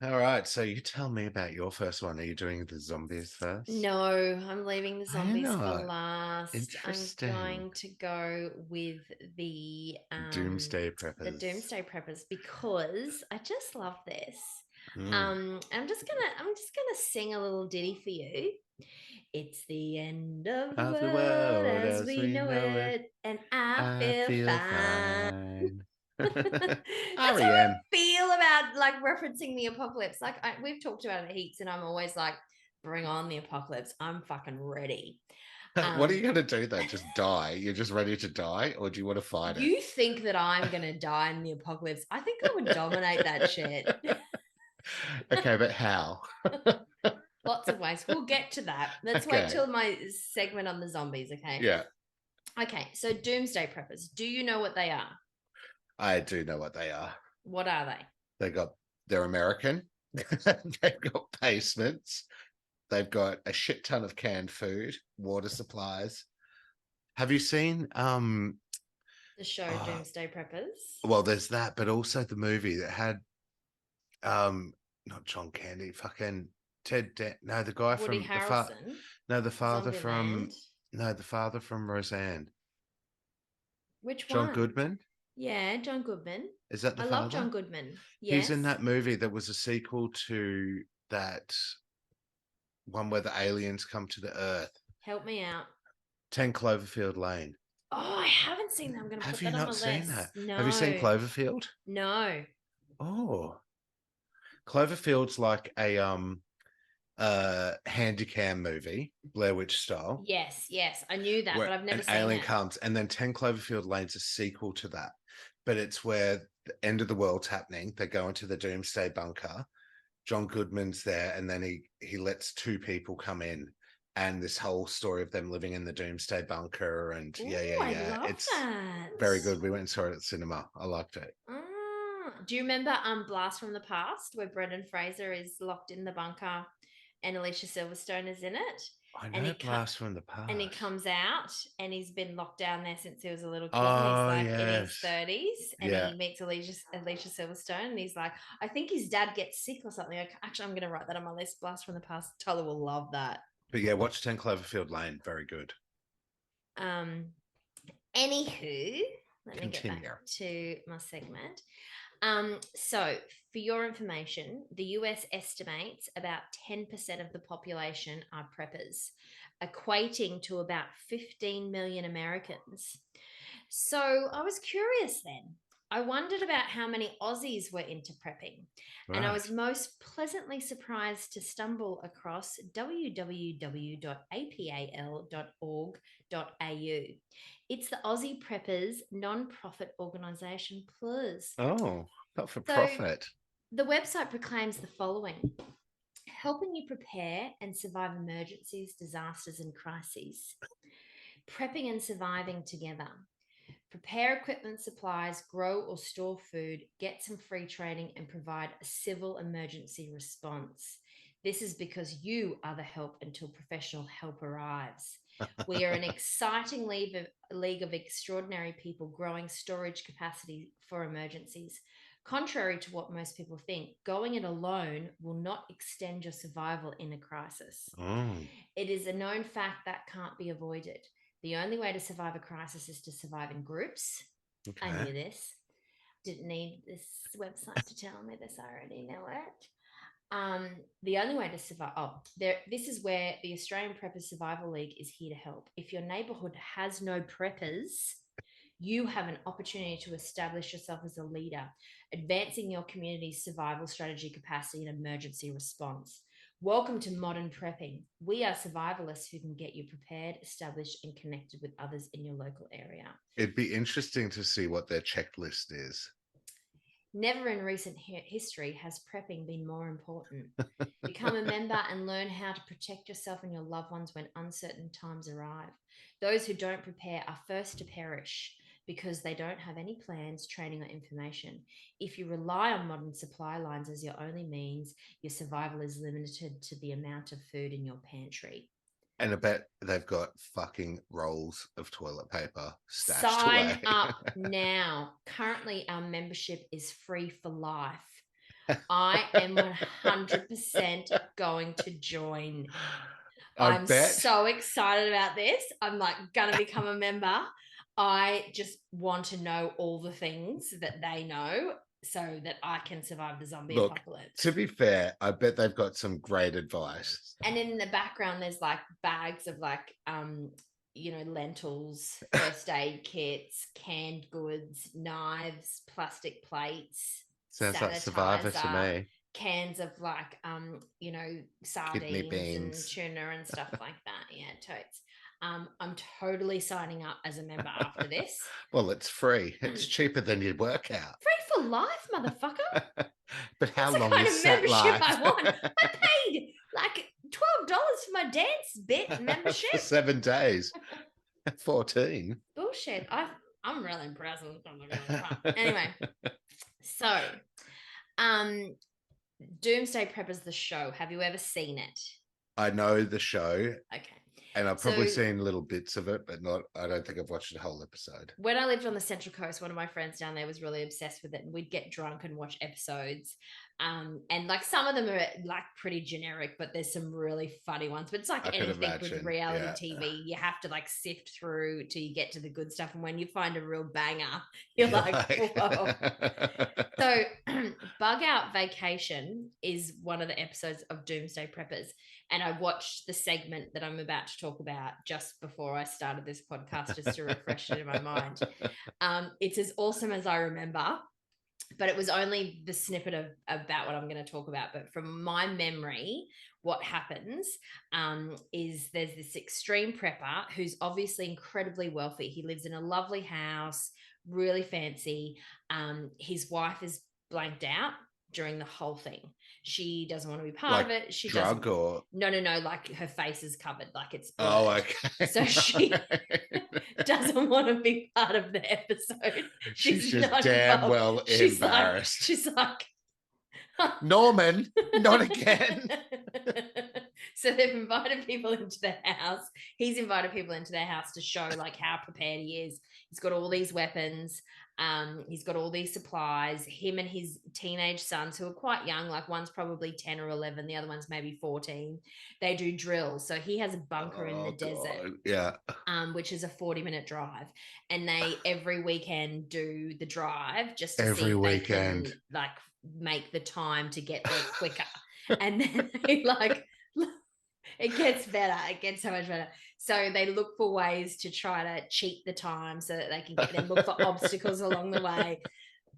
All right. So you tell me about your first one. Are you doing the zombies first? No, I'm leaving the zombies for last. Interesting. I'm going to go with the Doomsday Preppers. The Doomsday Preppers, because I just love this. I'm just gonna sing a little ditty for you. It's the end of the world as we know it, and I feel fine. That's how I feel about like referencing the apocalypse. Like we've talked about it heaps, and I'm always like, bring on the apocalypse. I'm fucking ready. What are you going to do though? Just die? You're just ready to die, or do you want to fight it? You think that I'm going to die in the apocalypse? I think I would dominate that shit. Okay, but how? Lots of ways. We'll get to that. Let's wait till my segment on the zombies, okay? Yeah. Okay, so Doomsday Preppers. Do you know what they are? I do know what they are. What are they? They're American. They've got basements. They've got a shit ton of canned food, water supplies. Have you seen the show Doomsday Preppers? Well, there's that, but also the movie that had not John Candy, fucking Ted no, the guy Woody from Harrelson. the father from Roseanne. Which John one? Goodman. Yeah, John Goodman. Is that the I father? love John Goodman. He's Yes. in that movie that was a sequel to that one where the aliens come to the Earth. Help me out. 10 Cloverfield Lane. Oh, I haven't seen that. I'm going to Have put you that on my not seen list. that? No. Have you seen Cloverfield? No. Oh, Cloverfield's like a handycam movie, Blair Witch style. Yes, yes. I knew that, Where but I've never an seen alien it. comes, and then 10 Cloverfield Lane's a sequel to that. But it's where the end of the world's happening. They go into the Doomsday bunker. John Goodman's there, and then he lets two people come in, and this whole story of them living in the Doomsday bunker, and Ooh, yeah. I love It's that. very good. We went and saw it at the cinema. I liked it. Do you remember Blast from the Past, where Brendan Fraser is locked in the bunker and Alicia Silverstone is in it? I And know Blast from the Past. And he comes out and he's been locked down there since he was a little kid. And Oh, he's like in yes. his 30s and Yeah. he meets Alicia Silverstone and he's like, I think his dad gets sick or something. Actually, I'm going to write that on my list. Blast from the Past. Tyler will love that. But yeah, watch 10 Cloverfield Lane. Very good. Anywho, let me get back to my segment. So, for your information, the US estimates about 10% of the population are preppers, equating to about 15 million Americans. So, I was curious then. I wondered about how many Aussies were into prepping, and I was most pleasantly surprised to stumble across www.apal.org.au. It's the Aussie Preppers non-profit organisation plus. Oh, not for profit. The website proclaims the following: helping you prepare and survive emergencies, disasters, and crises. Prepping and surviving together. Prepare equipment, supplies, grow or store food, get some free training, and provide a civil emergency response. This is because you are the help until professional help arrives. We are an exciting league of extraordinary people growing storage capacity for emergencies. Contrary to what most people think, going it alone will not extend your survival in a crisis. It is a known fact that can't be avoided. The only way to survive a crisis is to survive in groups. Okay. I knew this. Didn't need this website to tell me this. I already know it. The only way to survive. This is where the Australian Preppers Survival League is here to help. If your neighbourhood has no preppers, you have an opportunity to establish yourself as a leader, advancing your community's survival strategy, capacity, and emergency response. Welcome to modern prepping. We are survivalists who can get you prepared, established, and connected with others in your local area. It'd be interesting to see what their checklist is. Never in recent history has prepping been more important. Become a member and learn how to protect yourself and your loved ones when uncertain times arrive. Those who don't prepare are first to perish because they don't have any plans, training, or information. If you rely on modern supply lines as your only means, your survival is limited to the amount of food in your pantry. And I bet they've got fucking rolls of toilet paper stashed Sign away. up now. Currently, our membership is free for life. I am 100% going to join. I'm so excited about this. I'm like going to become a member. I just want to know all the things that they know so that I can survive the zombie apocalypse. To be fair, I bet they've got some great advice. And in the background, there's like bags of like, lentils, first aid kits, canned goods, knives, plastic plates. Sounds like Survivor to me. Cans of like, sardines and tuna and stuff like that. Yeah, totes. I'm totally signing up as a member after this. Well, it's free. It's cheaper than your workout. Free for life, motherfucker. But how That's long the kind is of that membership life? I want. I paid like $12 for my dance bit membership. For 7 days. 14. Bullshit. I'm really impressed. Anyway, so Doomsday Preppers, the show. Have you ever seen it? I know the show. Okay. And I've probably So seen little bits of it, but I don't think I've watched a whole episode. when I lived on the Central Coast, one of my friends down there was really obsessed with it, and we'd get drunk and watch episodes. And like some of them are like pretty generic, but there's some really funny ones. But it's like I could anything imagine. with reality Yeah. TV, you have to like sift through till you get to the good stuff. And when you find a real banger, you're like, whoa. So, Bug Out Vacation is one of the episodes of Doomsday Preppers. And I watched the segment that I'm about to talk about just before I started this podcast, just to refresh it in my mind. It's as awesome as I remember, but it was only the snippet of about what I'm going to talk about. But from my memory, what happens is there's this extreme prepper who's obviously incredibly wealthy. He lives in a lovely house, really fancy. His wife is blanked out during the whole thing. She doesn't want to be part Like of it. She drug doesn't. or No, like her face is covered, like it's blurred. oh, okay. So she doesn't want to be part of the episode. She's just not damn involved. well embarrassed. She's like, Norman, not again. So they've invited people into their house. He's invited people into their house to show like how prepared he is. He's got all these weapons. He's got all these supplies. Him and his teenage sons, who are quite young, like one's probably 10 or 11, the other one's maybe 14. They do drills. So he has a bunker in the desert. Yeah. Which is a 40-minute drive. And they every weekend do the drive just to every see if weekend they can like make the time to get there quicker. And then they like it gets better. It gets so much better. So they look for ways to try to cheat the time so that they can get there, look for obstacles along the way.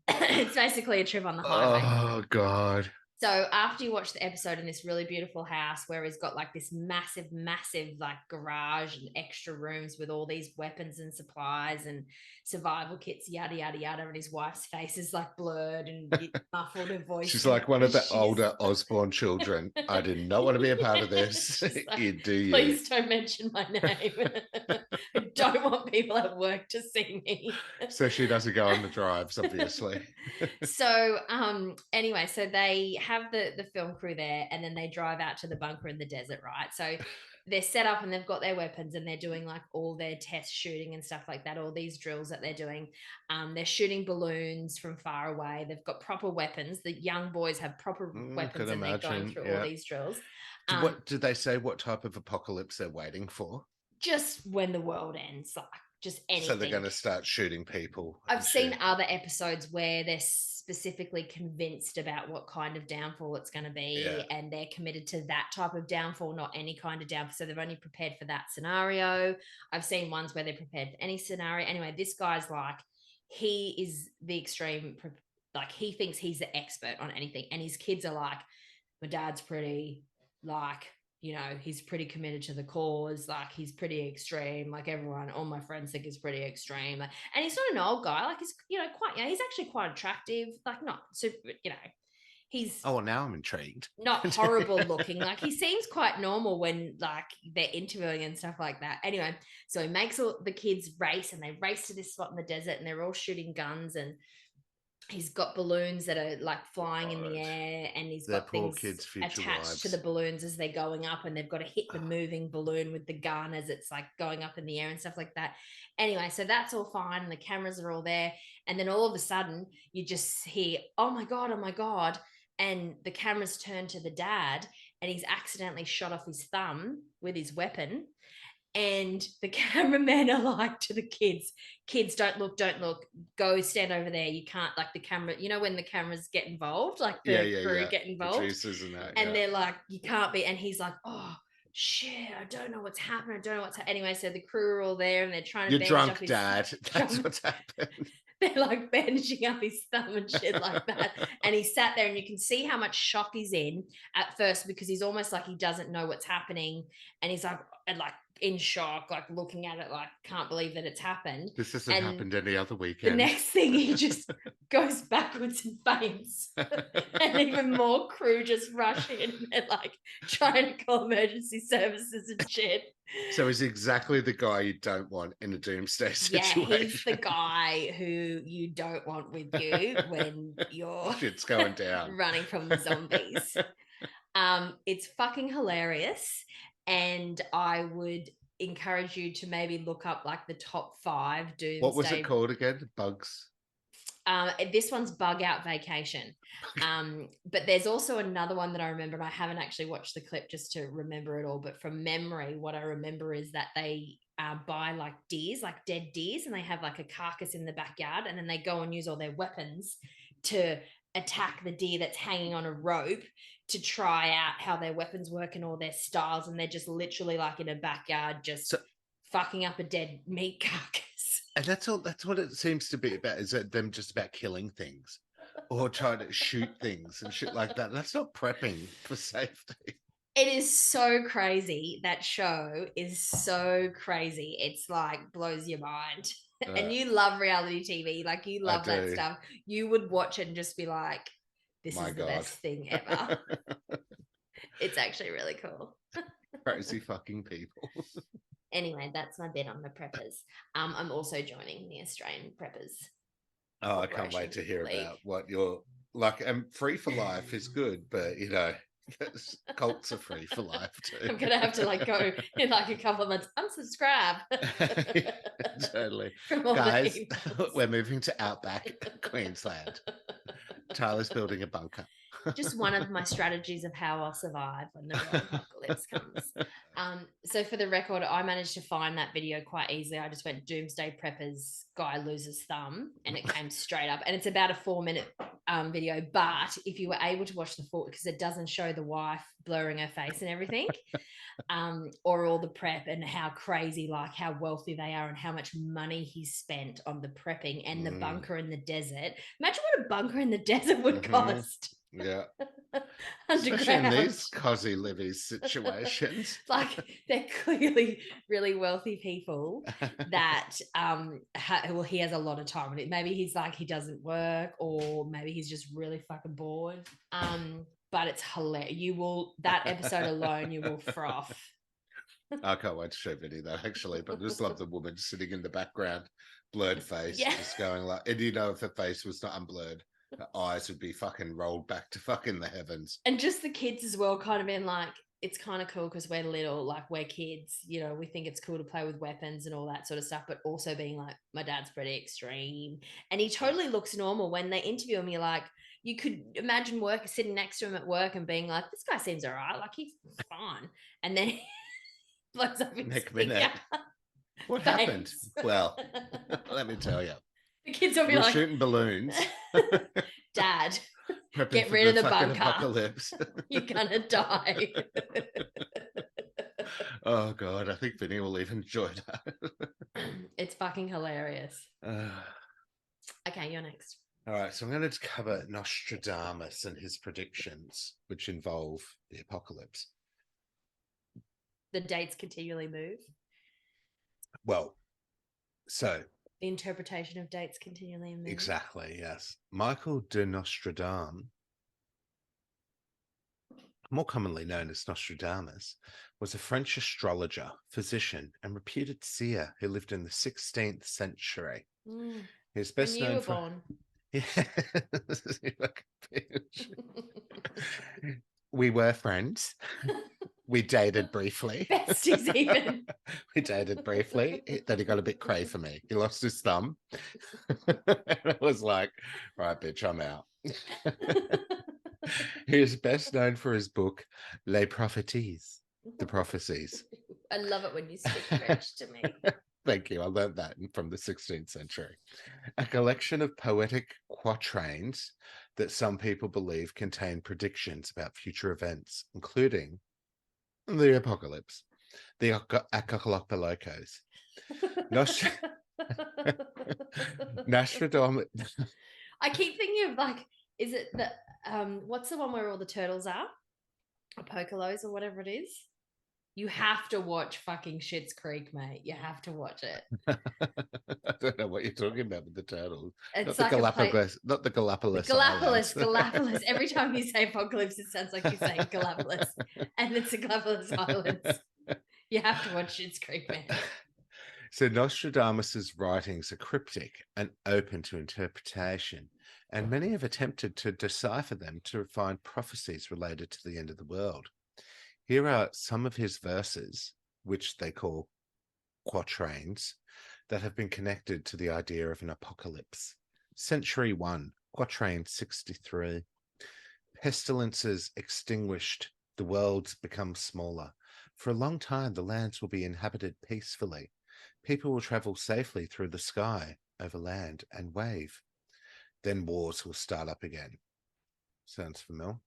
It's basically a trip on the highway. Oh, God. So after you watch the episode in this really beautiful house where he's got like this massive, massive like garage and extra rooms with all these weapons and supplies and survival kits, yada, yada, yada, and his wife's face is like blurred and muffled her voice. She's like one of the older Osborne children. I did not want to be a part of this. Like, you do you. Please don't mention my name. I don't want people at work to see me. So she doesn't go on the drives, obviously. So anyway, so they have the film crew there, and then they drive out to the bunker in the desert, right? So they're set up and they've got their weapons and they're doing like all their test shooting and stuff like that, all these drills that they're doing. They're shooting balloons from far away. They've got proper weapons. The young boys have proper weapons and they're going through all these drills. What did they say? What type of apocalypse they're waiting for? Just when the world ends, like just anything. So they're going to start shooting people. I've seen other episodes where they're specifically convinced about what kind of downfall it's going to be, and they're committed to that type of downfall, not any kind of downfall. So they've only prepared for that scenario. I've seen ones where they're prepared for any scenario. Anyway, this guy's like, he is the extreme, like he thinks he's the expert on anything. And his kids are like, my dad's pretty, like, you know, he's pretty committed to the cause. Like he's pretty extreme. Like everyone, all my friends think he's pretty extreme. And he's not an old guy. Like he's, you know, quite, he's actually quite attractive. Like not super, you know, he's. Oh, well, now I'm intrigued. Not horrible looking. Like he seems quite normal when like they're interviewing and stuff like that. Anyway, so he makes all the kids race and they race to this spot in the desert and they're all shooting guns and he's got balloons that are like flying in the air and he's got things attached to the balloons as they're going up and they've got to hit the moving balloon with the gun as it's like going up in the air and stuff like that. Anyway, so that's all fine and the cameras are all there. And then all of a sudden you just hear, oh my God. And the cameras turn to the dad and he's accidentally shot off his thumb with his weapon. And the cameramen are like to the kids, don't look, go stand over there. You can't, like the camera, you know, when the cameras get involved, like the crew get involved. And they're like, you can't be. And he's like, oh, shit, I don't know what's happening. Anyway, so the crew are all there and they're trying to bandage up his dad. That's what's happened. They're like bandaging up his thumb and shit like that. And he sat there and you can see how much shock he's in at first because he's almost like he doesn't know what's happening. And he's like in shock, like looking at it, like can't believe that it's happened. This hasn't happened any other weekend. The next thing he just goes backwards and faints. And even more crew just rush in. They're like trying to call emergency services and shit. So he's exactly the guy you don't want in a doomsday situation. Yeah, he's the guy who you don't want with you when you're shit's going down, running from the zombies. It's fucking hilarious. And I would encourage you to maybe look up like the top 5 doomsday. What was it called again? Bugs. This one's Bug Out Vacation. But there's also another one that I remember, and I haven't actually watched the clip just to remember it all. But from memory, what I remember is that they buy like deers, like dead deers, and they have like a carcass in the backyard, and then they go and use all their weapons to attack the deer that's hanging on a rope to try out how their weapons work and all their styles. And they're just literally like in a backyard, just fucking up a dead meat carcass. And that's all. That's what it seems to be about. Is that them just about killing things, or trying to shoot things and shit like that? That's not prepping for safety. It is so crazy. That show is so crazy. It's like blows your mind. And you love reality TV, like you love that stuff. You would watch it and just be like, "This is the best thing ever." It's actually really cool. Crazy fucking people. Anyway, that's my bit on the preppers. I'm also joining the Australian Preppers. Oh, I can't wait to hear about what you're like. And Free for Life is good, but you know, cults are free for life too. I'm gonna have to like go in like a couple of months, unsubscribe. Totally. Guys, we're moving to outback Queensland. Tyler's building a bunker. Just one of my strategies of how I'll survive when the real apocalypse comes. So for the record, I managed to find that video quite easily. I just went Doomsday Preppers, Skye loses thumb, and it came straight up. And it's about a 4-minute video. But if you were able to watch the full, because it doesn't show the wife blurring her face and everything, or all the prep and how crazy, like how wealthy they are and how much money he spent on the prepping and the bunker in the desert. Imagine what a bunker in the desert would cost. Yeah. Especially in these cosy living situations. Like they're clearly really wealthy people that well, he has a lot of time. Maybe he's like he doesn't work, or maybe he's just really fucking bored. But it's hilarious. That episode alone you will froth. I can't wait to show Vinny that actually, but I just love the woman sitting in the background, blurred face, just going like, and you know, if her face was not unblurred, her eyes would be fucking rolled back to fucking the heavens. And just the kids as well, kind of being like, it's kind of cool because we're little, like we're kids, you know, we think it's cool to play with weapons and all that sort of stuff, but also being like, my dad's pretty extreme. And he totally looks normal. When they interview him, you're like, you could imagine sitting next to him at work and being like, this guy seems all right, like he's fine. And then he blows up his next minute. What happened? Well, let me tell you. The kids will be like, shooting balloons. Dad, get rid of the bunker. Apocalypse. You're gonna die. Oh God, I think Vinny will even enjoy that. It's fucking hilarious. Okay, you're next. All right, so I'm going to cover Nostradamus and his predictions, which involve the apocalypse. The dates continually move. Well, so the interpretation of dates continually move. Exactly, yes. Michael de Nostradamus, more commonly known as Nostradamus, was a French astrologer, physician, and reputed seer who lived in the 16th century. He's best known for. Born. We were friends. We dated briefly. Besties even. We dated briefly. Then he got a bit cray for me. He lost his thumb. And I was like, right, bitch, I'm out. He is best known for his book, Les Prophéties, The Prophecies. I love it when you speak French to me. Thank you. I learned that from the 16th century. A collection of poetic quatrains that some people believe contain predictions about future events, including the apocalypse, the apocalypse. Nostradamus. I keep thinking of like, is it the what's the one where all the turtles are? Apocalypse or whatever it is. You have to watch fucking Schitt's Creek, mate. You have to watch it. I don't know what you're talking about with the turtles. It's not like the Galapagos. Not the Galapagos. Galapagos. Every time you say apocalypse, it sounds like you're saying Galapagos. And it's the Galapagos Islands. You have to watch Schitt's Creek, man. So Nostradamus's writings are cryptic and open to interpretation, and many have attempted to decipher them to find prophecies related to the end of the world. Here are some of his verses, which they call quatrains that have been connected to the idea of an apocalypse. Century 1, quatrain 63. Pestilences extinguished, the worlds become smaller. For a long time, the lands will be inhabited peacefully. People will travel safely through the sky, over land, and wave. Then wars will start up again. Sounds familiar.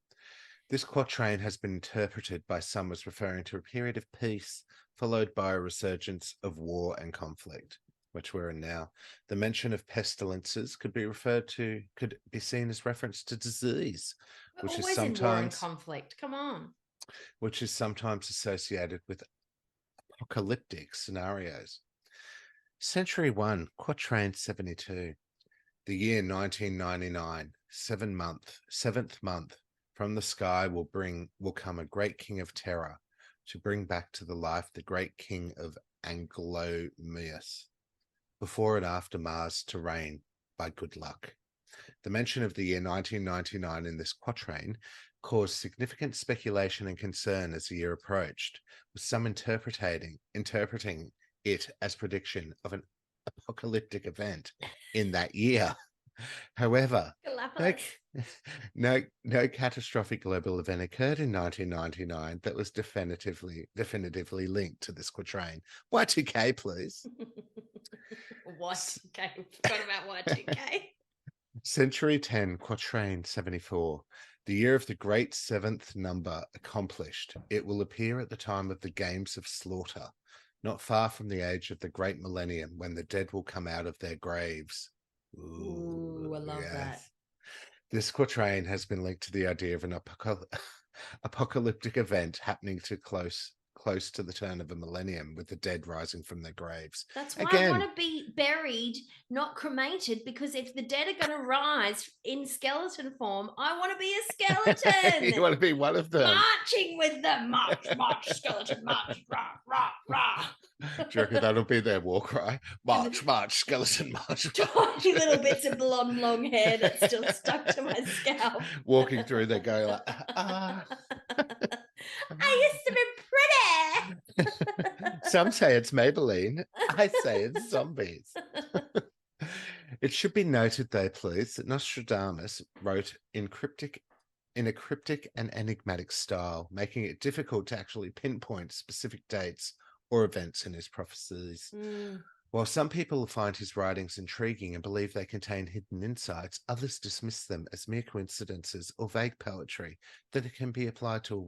This quatrain has been interpreted by some as referring to a period of peace, followed by a resurgence of war and conflict, which we're in now. The mention of pestilences could be seen as reference to disease, We're which is always in war and sometimes conflict. Come on. which is sometimes associated with apocalyptic scenarios. Century 1, quatrain 72. The year 1999, 7th month, from the sky will come a great king of terror to bring back to the life the great king of Anglomeus, before and after Mars to reign by good luck. The mention of the year 1999 in this quatrain caused significant speculation and concern as the year approached, with some interpreting it as prediction of an apocalyptic event in that year. However, no catastrophic global event occurred in 1999 that was definitively linked to this quatrain. Y2K, please. Y2K. Forgot about Y2K. Century 10, quatrain 74. The year of the great seventh number accomplished. It will appear at the time of the games of slaughter, not far from the age of the great millennium, when the dead will come out of their graves. Ooh, I love that. This quatrain has been linked to the idea of an apocalyptic event happening close to the turn of a millennium, with the dead rising from their graves. That's why I want to be buried, not cremated, because if the dead are going to rise in skeleton form, I want to be a skeleton. You want to be one of them. Marching with them. March, skeleton, march, rah, rah, rah. Do you reckon that'll be their war cry? March, skeleton, march. Tiny little bits of blonde long hair that's still stuck to my scalp. Walking through, they go like, ah. I used to be pretty. Some say it's Maybelline. I say it's zombies. It should be noted, though, please, that Nostradamus wrote in a cryptic and enigmatic style, making it difficult to actually pinpoint specific dates or events in his prophecies. While some people find his writings intriguing and believe they contain hidden insights, others dismiss them as mere coincidences or vague poetry that can be applied to a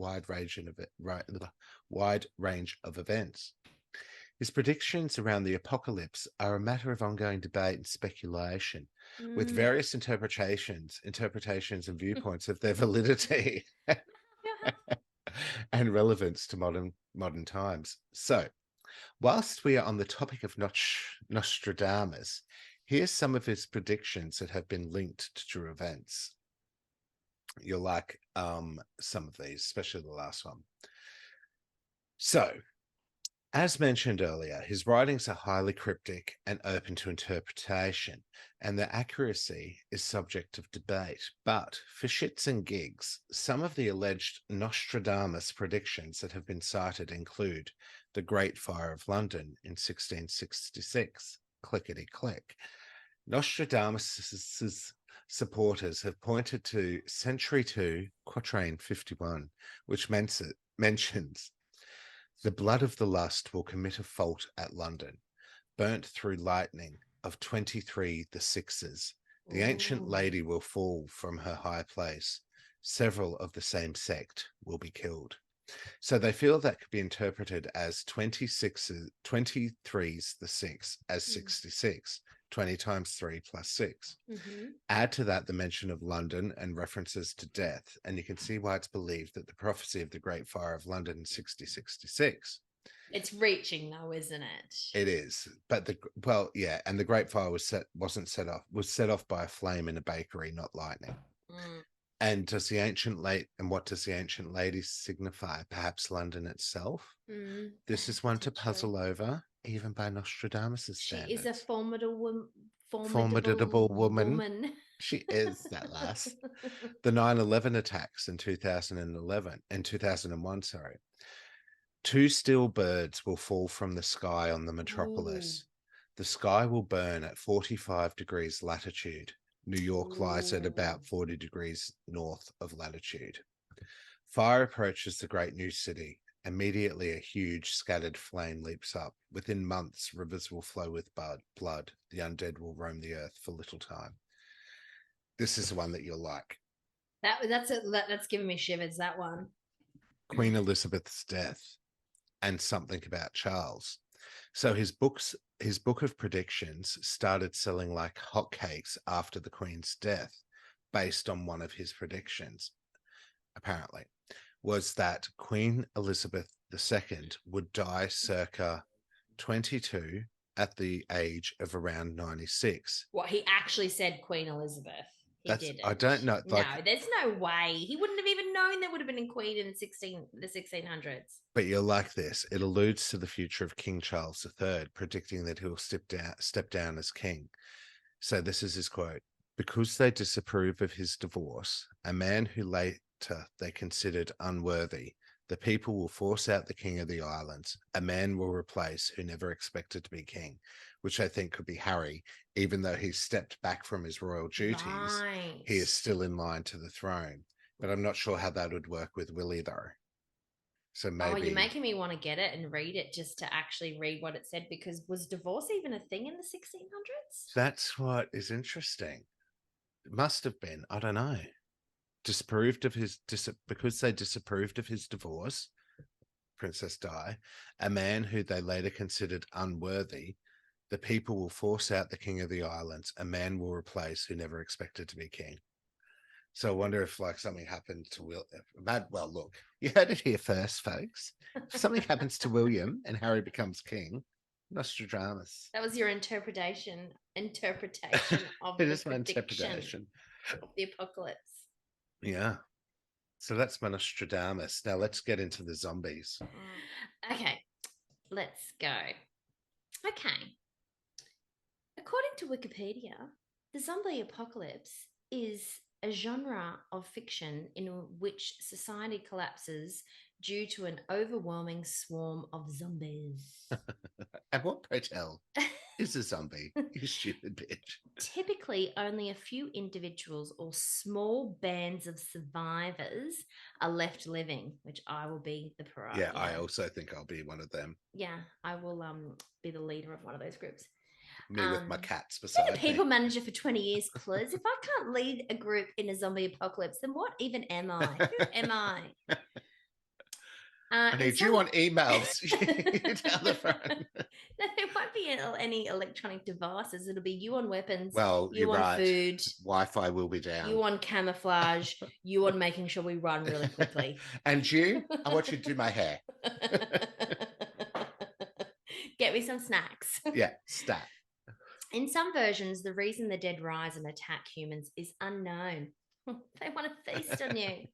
wide range of events. His predictions around the apocalypse are a matter of ongoing debate and speculation, with various interpretations and viewpoints of their validity and relevance to modern times. So, whilst we are on the topic of Nostradamus, here's some of his predictions that have been linked to true events. You'll like some of these, especially the last one. So, as mentioned earlier, his writings are highly cryptic and open to interpretation, and their accuracy is subject of debate. But for shits and gigs, some of the alleged Nostradamus predictions that have been cited include the Great Fire of London in 1666, clickety-click. Nostradamus's supporters have pointed to Century 2, quatrain 51, which mentions the blood of the lust will commit a fault at London, burnt through lightning of 23 the sixes. The ancient lady will fall from her high place. Several of the same sect will be killed. So they feel that could be interpreted as 23's the 6 as 66, 20 times 3 plus 6. Add to that the mention of London and references to death, and you can see why it's believed that the prophecy of the Great Fire of London in 6066. It's reaching though, isn't it? It is. But and the Great Fire was set off by a flame in a bakery, not lightning. And what does the ancient lady signify? Perhaps London itself? This is one to puzzle over, even by Nostradamus' standards. She is a formidable woman. She is that lass. The 9/11 attacks in 2001, 2 steel birds will fall from the sky on the Ooh. metropolis. The sky will burn at 45 degrees latitude. New York lies at about 40 degrees north of latitude. Fire approaches the great new city. Immediately, a huge scattered flame leaps up. Within months, rivers will flow with blood. The undead will roam the earth for little time. This is the one that you'll like. That's giving me shivers, that one. Queen Elizabeth's death and something about Charles. So his book of predictions started selling like hotcakes after the Queen's death, based on one of his predictions, apparently, was that Queen Elizabeth II would die circa 22 at the age of around 96. What, he actually said Queen Elizabeth? He didn't. I don't know. No, there's no way. He wouldn't have even known there would have been a queen in the 1600s. But you'll like this. It alludes to the future of King Charles III, predicting that he'll step down as king. So this is his quote. Because they disapprove of his divorce, a man who later they considered unworthy, the people will force out the king of the islands. A man will replace who never expected to be king, which I think could be Harry. Even though he's stepped back from his royal duties, Right. he is still in line to the throne. But I'm not sure how that would work with Willie, though. So maybe. Oh, you're making me want to get it and read it just to actually read what it said, because was divorce even a thing in the 1600s? That's what is interesting. It must have been. I don't know. Disapproved of his because they disapproved of his divorce, Princess Di, a man who they later considered unworthy. The people will force out the king of the islands. A man will replace who never expected to be king. So I wonder if like something happened to Will. Well, look, you heard it here first, folks. If something happens to William and Harry becomes king, Nostradamus. That was your interpretation of It the is my interpretation of the apocalypse. Yeah. So that's my Nostradamus. Now let's get into the zombies. Okay, let's go. Okay. According to Wikipedia, the zombie apocalypse is a genre of fiction in which society collapses due to an overwhelming swarm of zombies. And what, pray tell, is a zombie? You stupid bitch. Typically, only a few individuals or small bands of survivors are left living, which I will be the pariah. Yeah, I also think I'll be one of them. Yeah, I will be the leader of one of those groups. Me with my cats beside me. Been a people manager for 20 years, please. If I can't lead a group in a zombie apocalypse, then what even am I? Who am I? I need you on emails down the phone. No, there won't be any electronic devices. It'll be you on weapons. Well, you on food. Wi-Fi will be down. You on camouflage. You on making sure we run really quickly. And you, I want you to do my hair. Get me some snacks. Yeah, stat. In some versions, the reason the dead rise and attack humans is unknown. They want to feast on you.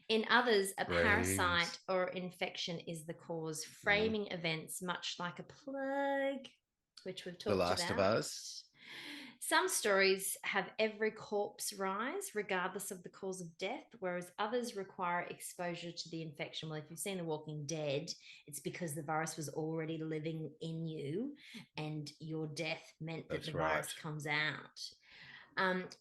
In others, a parasite or infection is the cause, framing events much like a plague, which we've talked about. The Last of Us. Some stories have every corpse rise, regardless of the cause of death, whereas others require exposure to the infection. Well, if you've seen The Walking Dead, it's because the virus was already living in you, and your death meant that the virus comes out.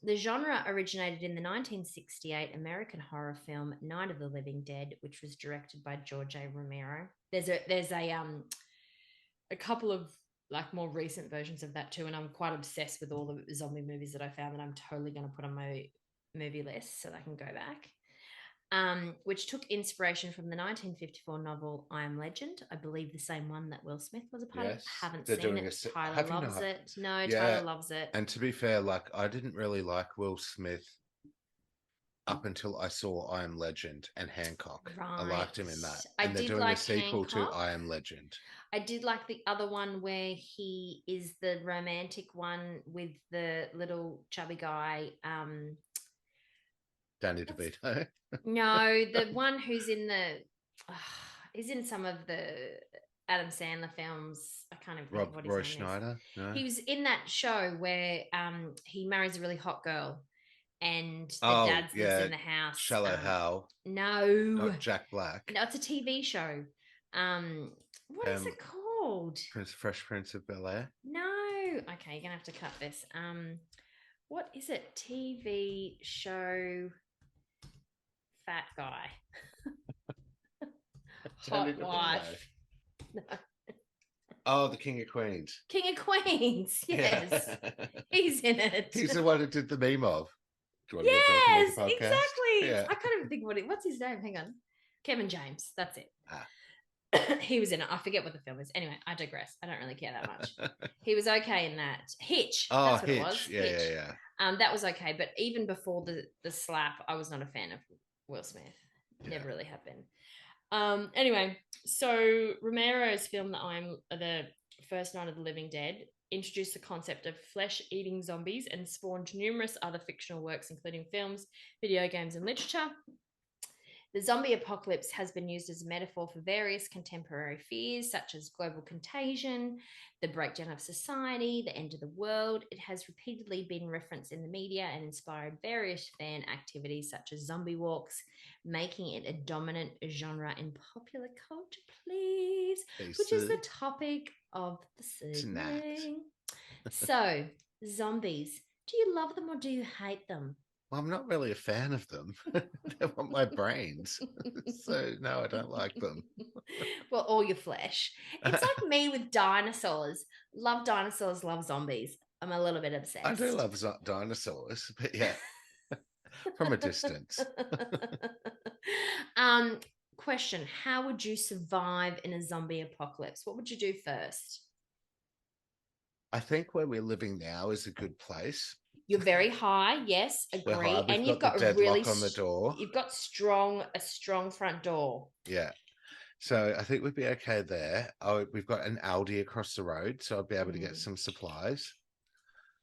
The genre originated in the 1968 American horror film Night of the Living Dead, which was directed by George A. Romero. There's a couple of like more recent versions of that too, and I'm quite obsessed with all the zombie movies that I found that I'm totally going to put on my movie list so that I can go back. Which took inspiration from the 1954 novel I Am Legend. I believe the same one that Will Smith was a part of. Haven't seen it. Tyler loves it. No, yeah. Tyler loves it. And to be fair, like I didn't really like Will Smith up until I saw I Am Legend and Hancock. Right. I liked him in that. And they're doing a sequel to I Am Legend. I did like the other one where he is the romantic one with the little chubby guy. Danny DeVito. No, the one who's in he's in some of the Adam Sandler films. I can't even think what his Roy name Schneider? is. No. He was in that show where he marries a really hot girl and the dad lives in the house. Shallow Hal. No. Not Jack Black. No, it's a TV show. What is it called? Fresh Prince of Bel-Air. No. Okay, you're gonna have to cut this. What is it? TV show fat guy. Hot wife. No. Oh, the King of Queens. King of Queens. Yes. Yeah. He's in it. He's the one who did the meme of. Do you want Yes, to get make a podcast? exactly. Yeah. I can't even think what's his name. Hang on. Kevin James. That's it. Ah. He was in it. I forget what the film is. Anyway, I digress. I don't really care that much. He was okay in that. Hitch. Oh, That's what Hitch. it was. Yeah, Hitch. yeah. That was okay. But even before the slap, I was not a fan of Will Smith. Never really have been. Anyway, so Romero's film The First Night of the Living Dead introduced the concept of flesh-eating zombies and spawned numerous other fictional works, including films, video games, and literature. The zombie apocalypse has been used as a metaphor for various contemporary fears, such as global contagion, the breakdown of society, the end of the world. It has repeatedly been referenced in the media and inspired various fan activities, such as zombie walks, making it a dominant genre in popular culture, please, which is the topic of the segment. So, zombies. Do you love them or do you hate them? Well, I'm not really a fan of them. They want my brains. So, no, I don't like them. Well, all your flesh. It's like me with dinosaurs. Love dinosaurs, love zombies. I'm a little bit obsessed. I do love dinosaurs, but yeah, from a distance. Question: how would you survive in a zombie apocalypse? What would you do first? I think where we're living now is a good place. You're very high, yes, agree. High. And you've got a really on the door. You've got a strong front door. Yeah. So I think we'd be okay there. We've got an Aldi across the road, so I'd be able to get some supplies.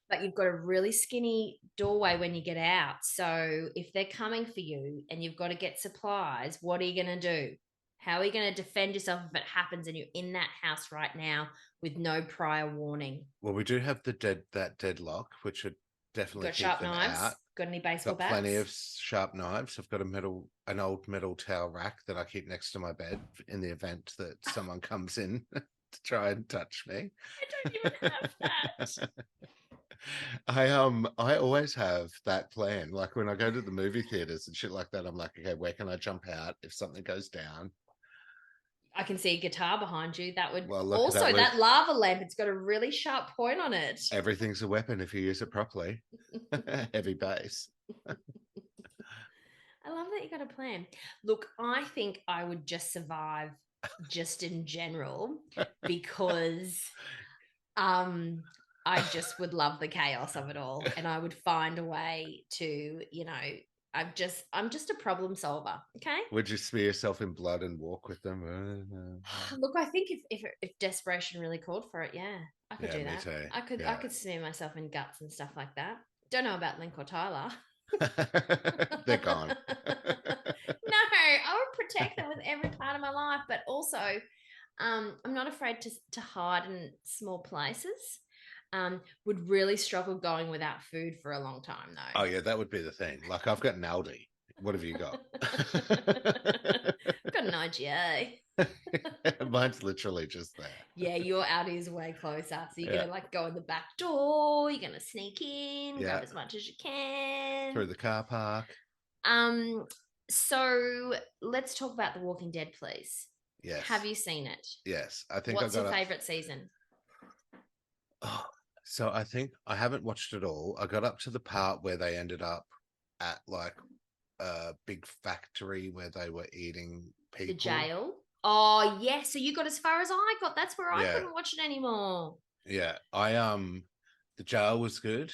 But you've got a really skinny doorway when you get out. So if they're coming for you and you've got to get supplies, what are you going to do? How are you going to defend yourself if it happens and you're in that house right now with no prior warning? Well, we do have that deadlock, which would definitely got sharp keep them knives. out. Got any baseball bats? Plenty of sharp knives. I've got an old metal towel rack that I keep next to my bed in the event that someone comes in to try and touch me. I don't even have that. I always have that plan. Like when I go to the movie theaters and shit like that, I'm like, okay, where can I jump out if something goes down? I can see a guitar behind you. That would that lava lamp. It's got a really sharp point on it. Everything's a weapon if you use it properly. Heavy base. I love that you got a plan. Look, I think I would just survive just in general because I just would love the chaos of it all, and I would find a way to, I'm just a problem solver. Okay. Would you smear yourself in blood and walk with them? Look, I think if desperation really called for it, yeah, I could do that. Too. I could smear myself in guts and stuff like that. Don't know about Link or Tyler. They're gone. No, I would protect them with every part of my life, but also, I'm not afraid to hide in small places. Would really struggle going without food for a long time, though. Oh yeah, that would be the thing. Like I've got an Aldi. What have you got? I've got an IGA. Mine's literally just there. Yeah, your Aldi is way closer. So you're gonna go in the back door. You're gonna sneak in, grab as much as you can through the car park. So let's talk about The Walking Dead, please. Yes. Have you seen it? Yes, I think. What's your favorite season? Oh, so I think I haven't watched it all. I got up to the part where they ended up at like a big factory where they were eating people. The jail. Oh yeah, so you got as far as I got. That's where I couldn't watch it anymore. Yeah, the jail was good,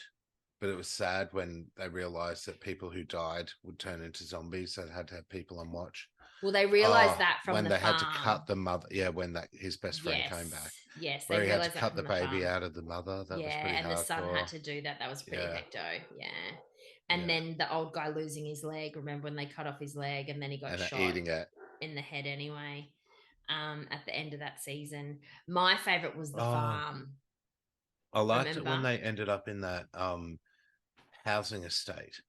but it was sad when they realized that people who died would turn into zombies. So they had to have people on watch. Well, they realized that from when the they farm. had to cut the mother. Yeah, when his best friend came back. Yes, they had to cut the baby out of the mother. That was pretty hardcore. And the son had to do that. That was pretty hecto. Yeah. And then the old guy losing his leg. Remember when they cut off his leg and then he got shot eating it in the head anyway. At the end of that season, my favorite was the farm. I liked it when they ended up in that housing estate.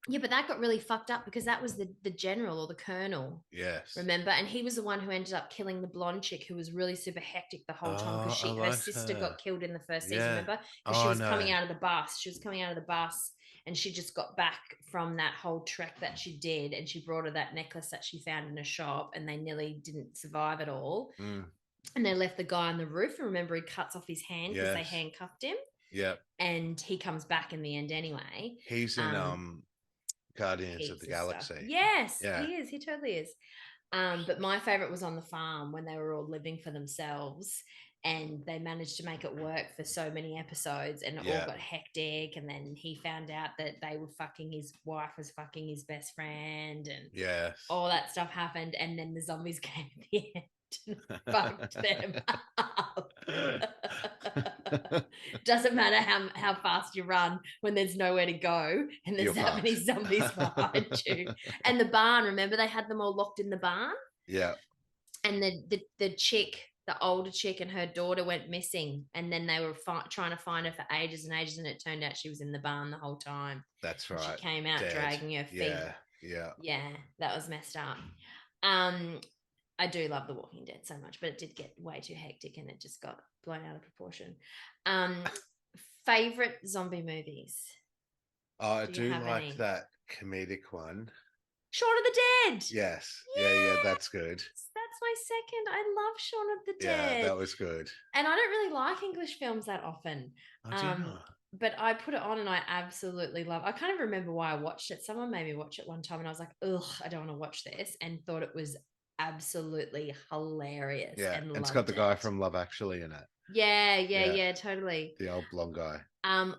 Yeah, but that got really fucked up because that was the general or the colonel, Yes. remember? And he was the one who ended up killing the blonde chick who was really super hectic the whole time because Oh, I her liked sister her. got killed in the first season, Yeah. remember? Because she Oh was no. coming out of the bus. She was coming out of the bus and she just got back from that whole trek that she did, and she brought her that necklace that she found in a shop, and they nearly didn't survive at all. Mm, And they left the guy on the roof, and remember he cuts off his hand because they yes. handcuffed him, Yep. and he comes back in the end anyway. He's in Um, Guardians of the Heaps of stuff. Galaxy. Yes, Yeah. he is. He totally is. But my favorite was on the farm when they were all living for themselves, and they managed to make it work for so many episodes, and it all Yeah. got hectic. And then he found out that they were fucking, his wife was fucking his best friend, and Yes. all that stuff happened. And then the zombies came at the end and fucked them up. Doesn't matter how fast you run when there's nowhere to go and there's You're that many fucked. zombies behind you. And the barn, remember they had them all locked in the barn? Yeah. And the chick, the older chick, and her daughter went missing, and then they were trying to find her for ages and ages, and it turned out she was in the barn the whole time. That's And she right. came out Dead. dragging her feet. Yeah. Yeah. Yeah, that was messed up. um I do love The Walking Dead so much, but it did get way too hectic and it just got blown out of proportion. um Favorite zombie movies? Oh, I Do you do have like any? that comedic one. Shaun of the Dead. Yes. Yeah. Yeah. Yes, That's good. that's my second. I love Shaun of the Yeah. Dead. That was good. And I don't really like English films that often. Oh, do you Um, not? but I put it on and I absolutely love. I kind of remember why I watched it. Someone made me watch it one time, and I was like, "Ugh, I don't want to watch this," and thought it was absolutely hilarious Yeah. and And it's got the loved guy it. from Love Actually in it. Yeah, yeah, Yeah. yeah, totally. The old blonde guy.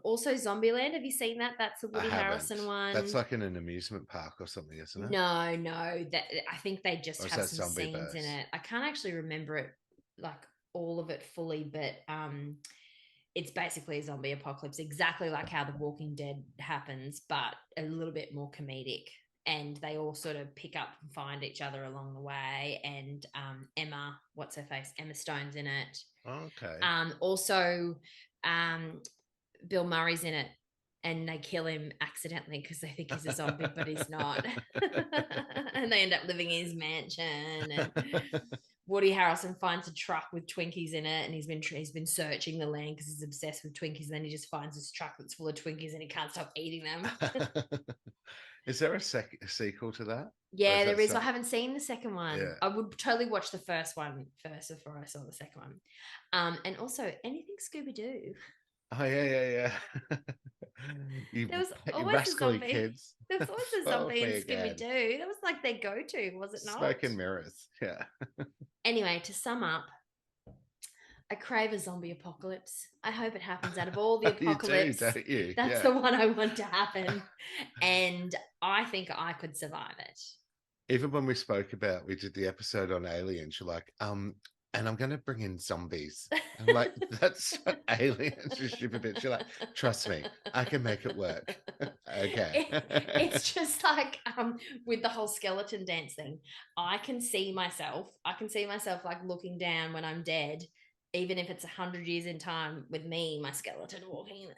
Also Zombieland. Have you seen that? That's the I Woody haven't. Harrelson That's one. like in an amusement park or something, isn't it? No, no, that I think they just Or is have that some Zombie scenes in Verse? it. I can't actually remember it like all of it fully, but it's basically a zombie apocalypse, exactly like how The Walking Dead happens, but a little bit more comedic. And they all sort of pick up and find each other along the way. And Emma, what's her face? Emma Stone's in it. Okay. Also, um, Bill Murray's in it, and they kill him accidentally because they think he's a zombie, but he's not. And they end up living in his mansion. And Woody Harrelson finds a truck with Twinkies in it, and he's been searching the land because he's obsessed with Twinkies. And then he just finds this truck that's full of Twinkies, and he can't stop eating them. Is there a sequel to that? Or is Yeah, that there is. I some? haven't seen the second one. Yeah. I would totally watch the first one first before I saw the second one. And also anything Scooby Doo. Oh yeah, yeah, yeah. There was You always a rascally zombie. kids. There was always a Oh, zombie in me Scooby again. Doo. That was like their go-to, was it not? Smoke and mirrors. Yeah. Anyway, to sum up, I crave a zombie apocalypse. I hope it happens out of all the You do, apocalypse. don't you? That's Yeah. the one I want to happen. And I think I could survive it. Even when we did the episode on aliens, you're like, and I'm gonna bring in zombies. I'm like, that's aliens, you stupid bitch. You're like, trust me, I can make it work. Okay. It's just like with the whole skeleton dance thing. I can see myself. Like looking down when I'm dead, even if it's 100 years in time, with me, my skeleton walking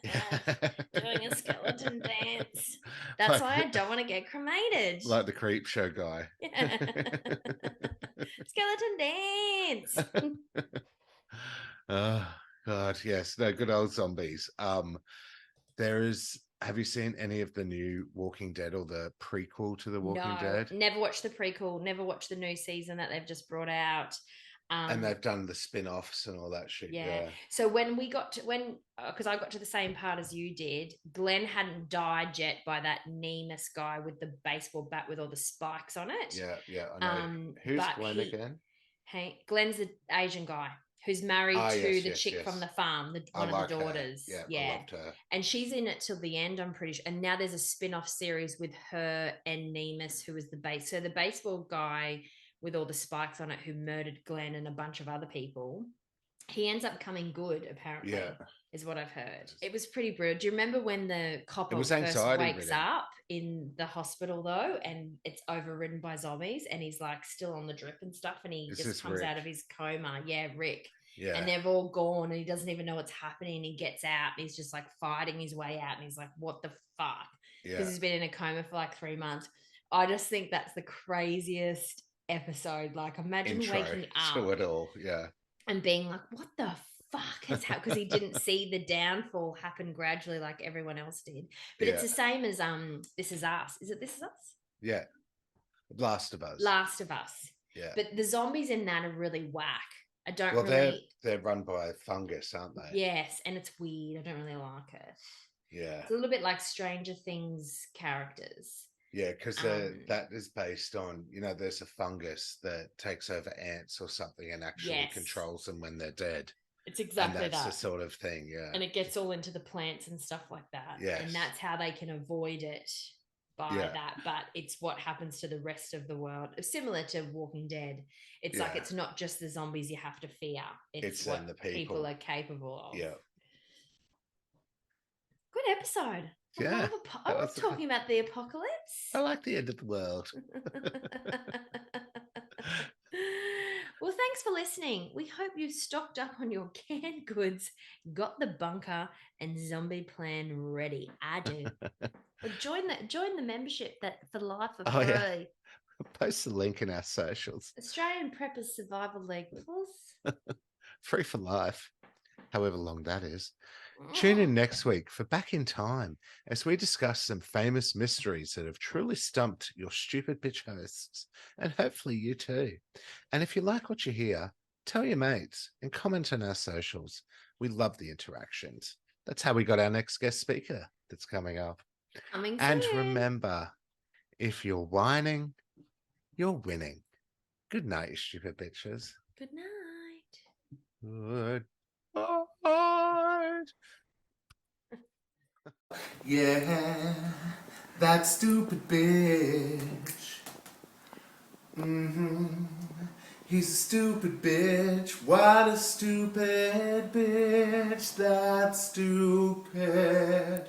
doing a skeleton dance. That's why I don't want to get cremated. Like the creep show guy. Yeah. Skeleton dance. Oh God, yes. No, good old zombies. There is, have you seen any of the new Walking Dead or the prequel to The Walking No, Dead? never watched the prequel, never watched the new season that they've just brought out. And they've done the spin-offs and all that shit. Yeah. So when we got to because I got to the same part as you did, Glenn hadn't died yet by that Nemus guy with the baseball bat with all the spikes on it. Yeah, yeah, I know. Who's Glenn again? Hey, Glenn's the Asian guy who's married to the chick from the farm, one of the daughters. Her. Yeah, I loved her. And she's in it till the end, I'm pretty sure. And now there's a spin-off series with her and Nemus, who was the base. So the baseball guy with all the spikes on it who murdered Glenn and a bunch of other people, he ends up coming good, apparently, is what I've heard. It was pretty brutal. Do you remember when the copper first wakes up in the hospital, though, and it's overridden by zombies, and he's like still on the drip and stuff, and he just comes out of his coma? Yeah, Rick. Yeah. And they've all gone, and he doesn't even know what's happening. He gets out, and he's just like fighting his way out, and he's like, what the fuck? Yeah. he's been in a coma for like 3 months. I just think that's the craziest episode. Like, imagine Intro waking to up it all. Yeah. and being like, what the fuck has happened? Because he didn't see the downfall happen gradually like everyone else did. But it's Yeah. the same as This Is Us. Is it This Is Us? Yeah. Last of Us. Last of Us. Yeah. But the zombies in that are really whack. I don't Well, really. they're run by fungus, aren't they? Yes, and it's weird. I don't really like it. Yeah. It's a little bit like Stranger Things characters. Yeah, because that is based on, there's a fungus that takes over ants or something and actually Yes. controls them when they're dead. It's exactly and that's that. the sort of thing, yeah. And it gets all into the plants and stuff like that. Yes. And that's how they can avoid it by that. But it's what happens to the rest of the world. Similar to Walking Dead. It's like it's not just the zombies you have to fear. It's what the people are capable of. Yeah. Good episode. I love talking about the apocalypse. I like the end of the world. Well, thanks for listening. We hope you've stocked up on your canned goods, got the bunker and zombie plan ready. I do. But join the membership that for life for free. Yeah. Post the link in our socials. Australian Preppers Survival League Plus. Free for life, however long that is. Tune in next week for Back in Time as we discuss some famous mysteries that have truly stumped your stupid bitch hosts, and hopefully you too. And if you like what you hear, tell your mates and comment on our socials. We love the interactions. That's how we got our next guest speaker that's coming up. And remember, if you're whining, you're winning. Good night, you stupid bitches. Good night. Good. Yeah, that stupid bitch. He's a stupid bitch. What a stupid bitch. That's stupid.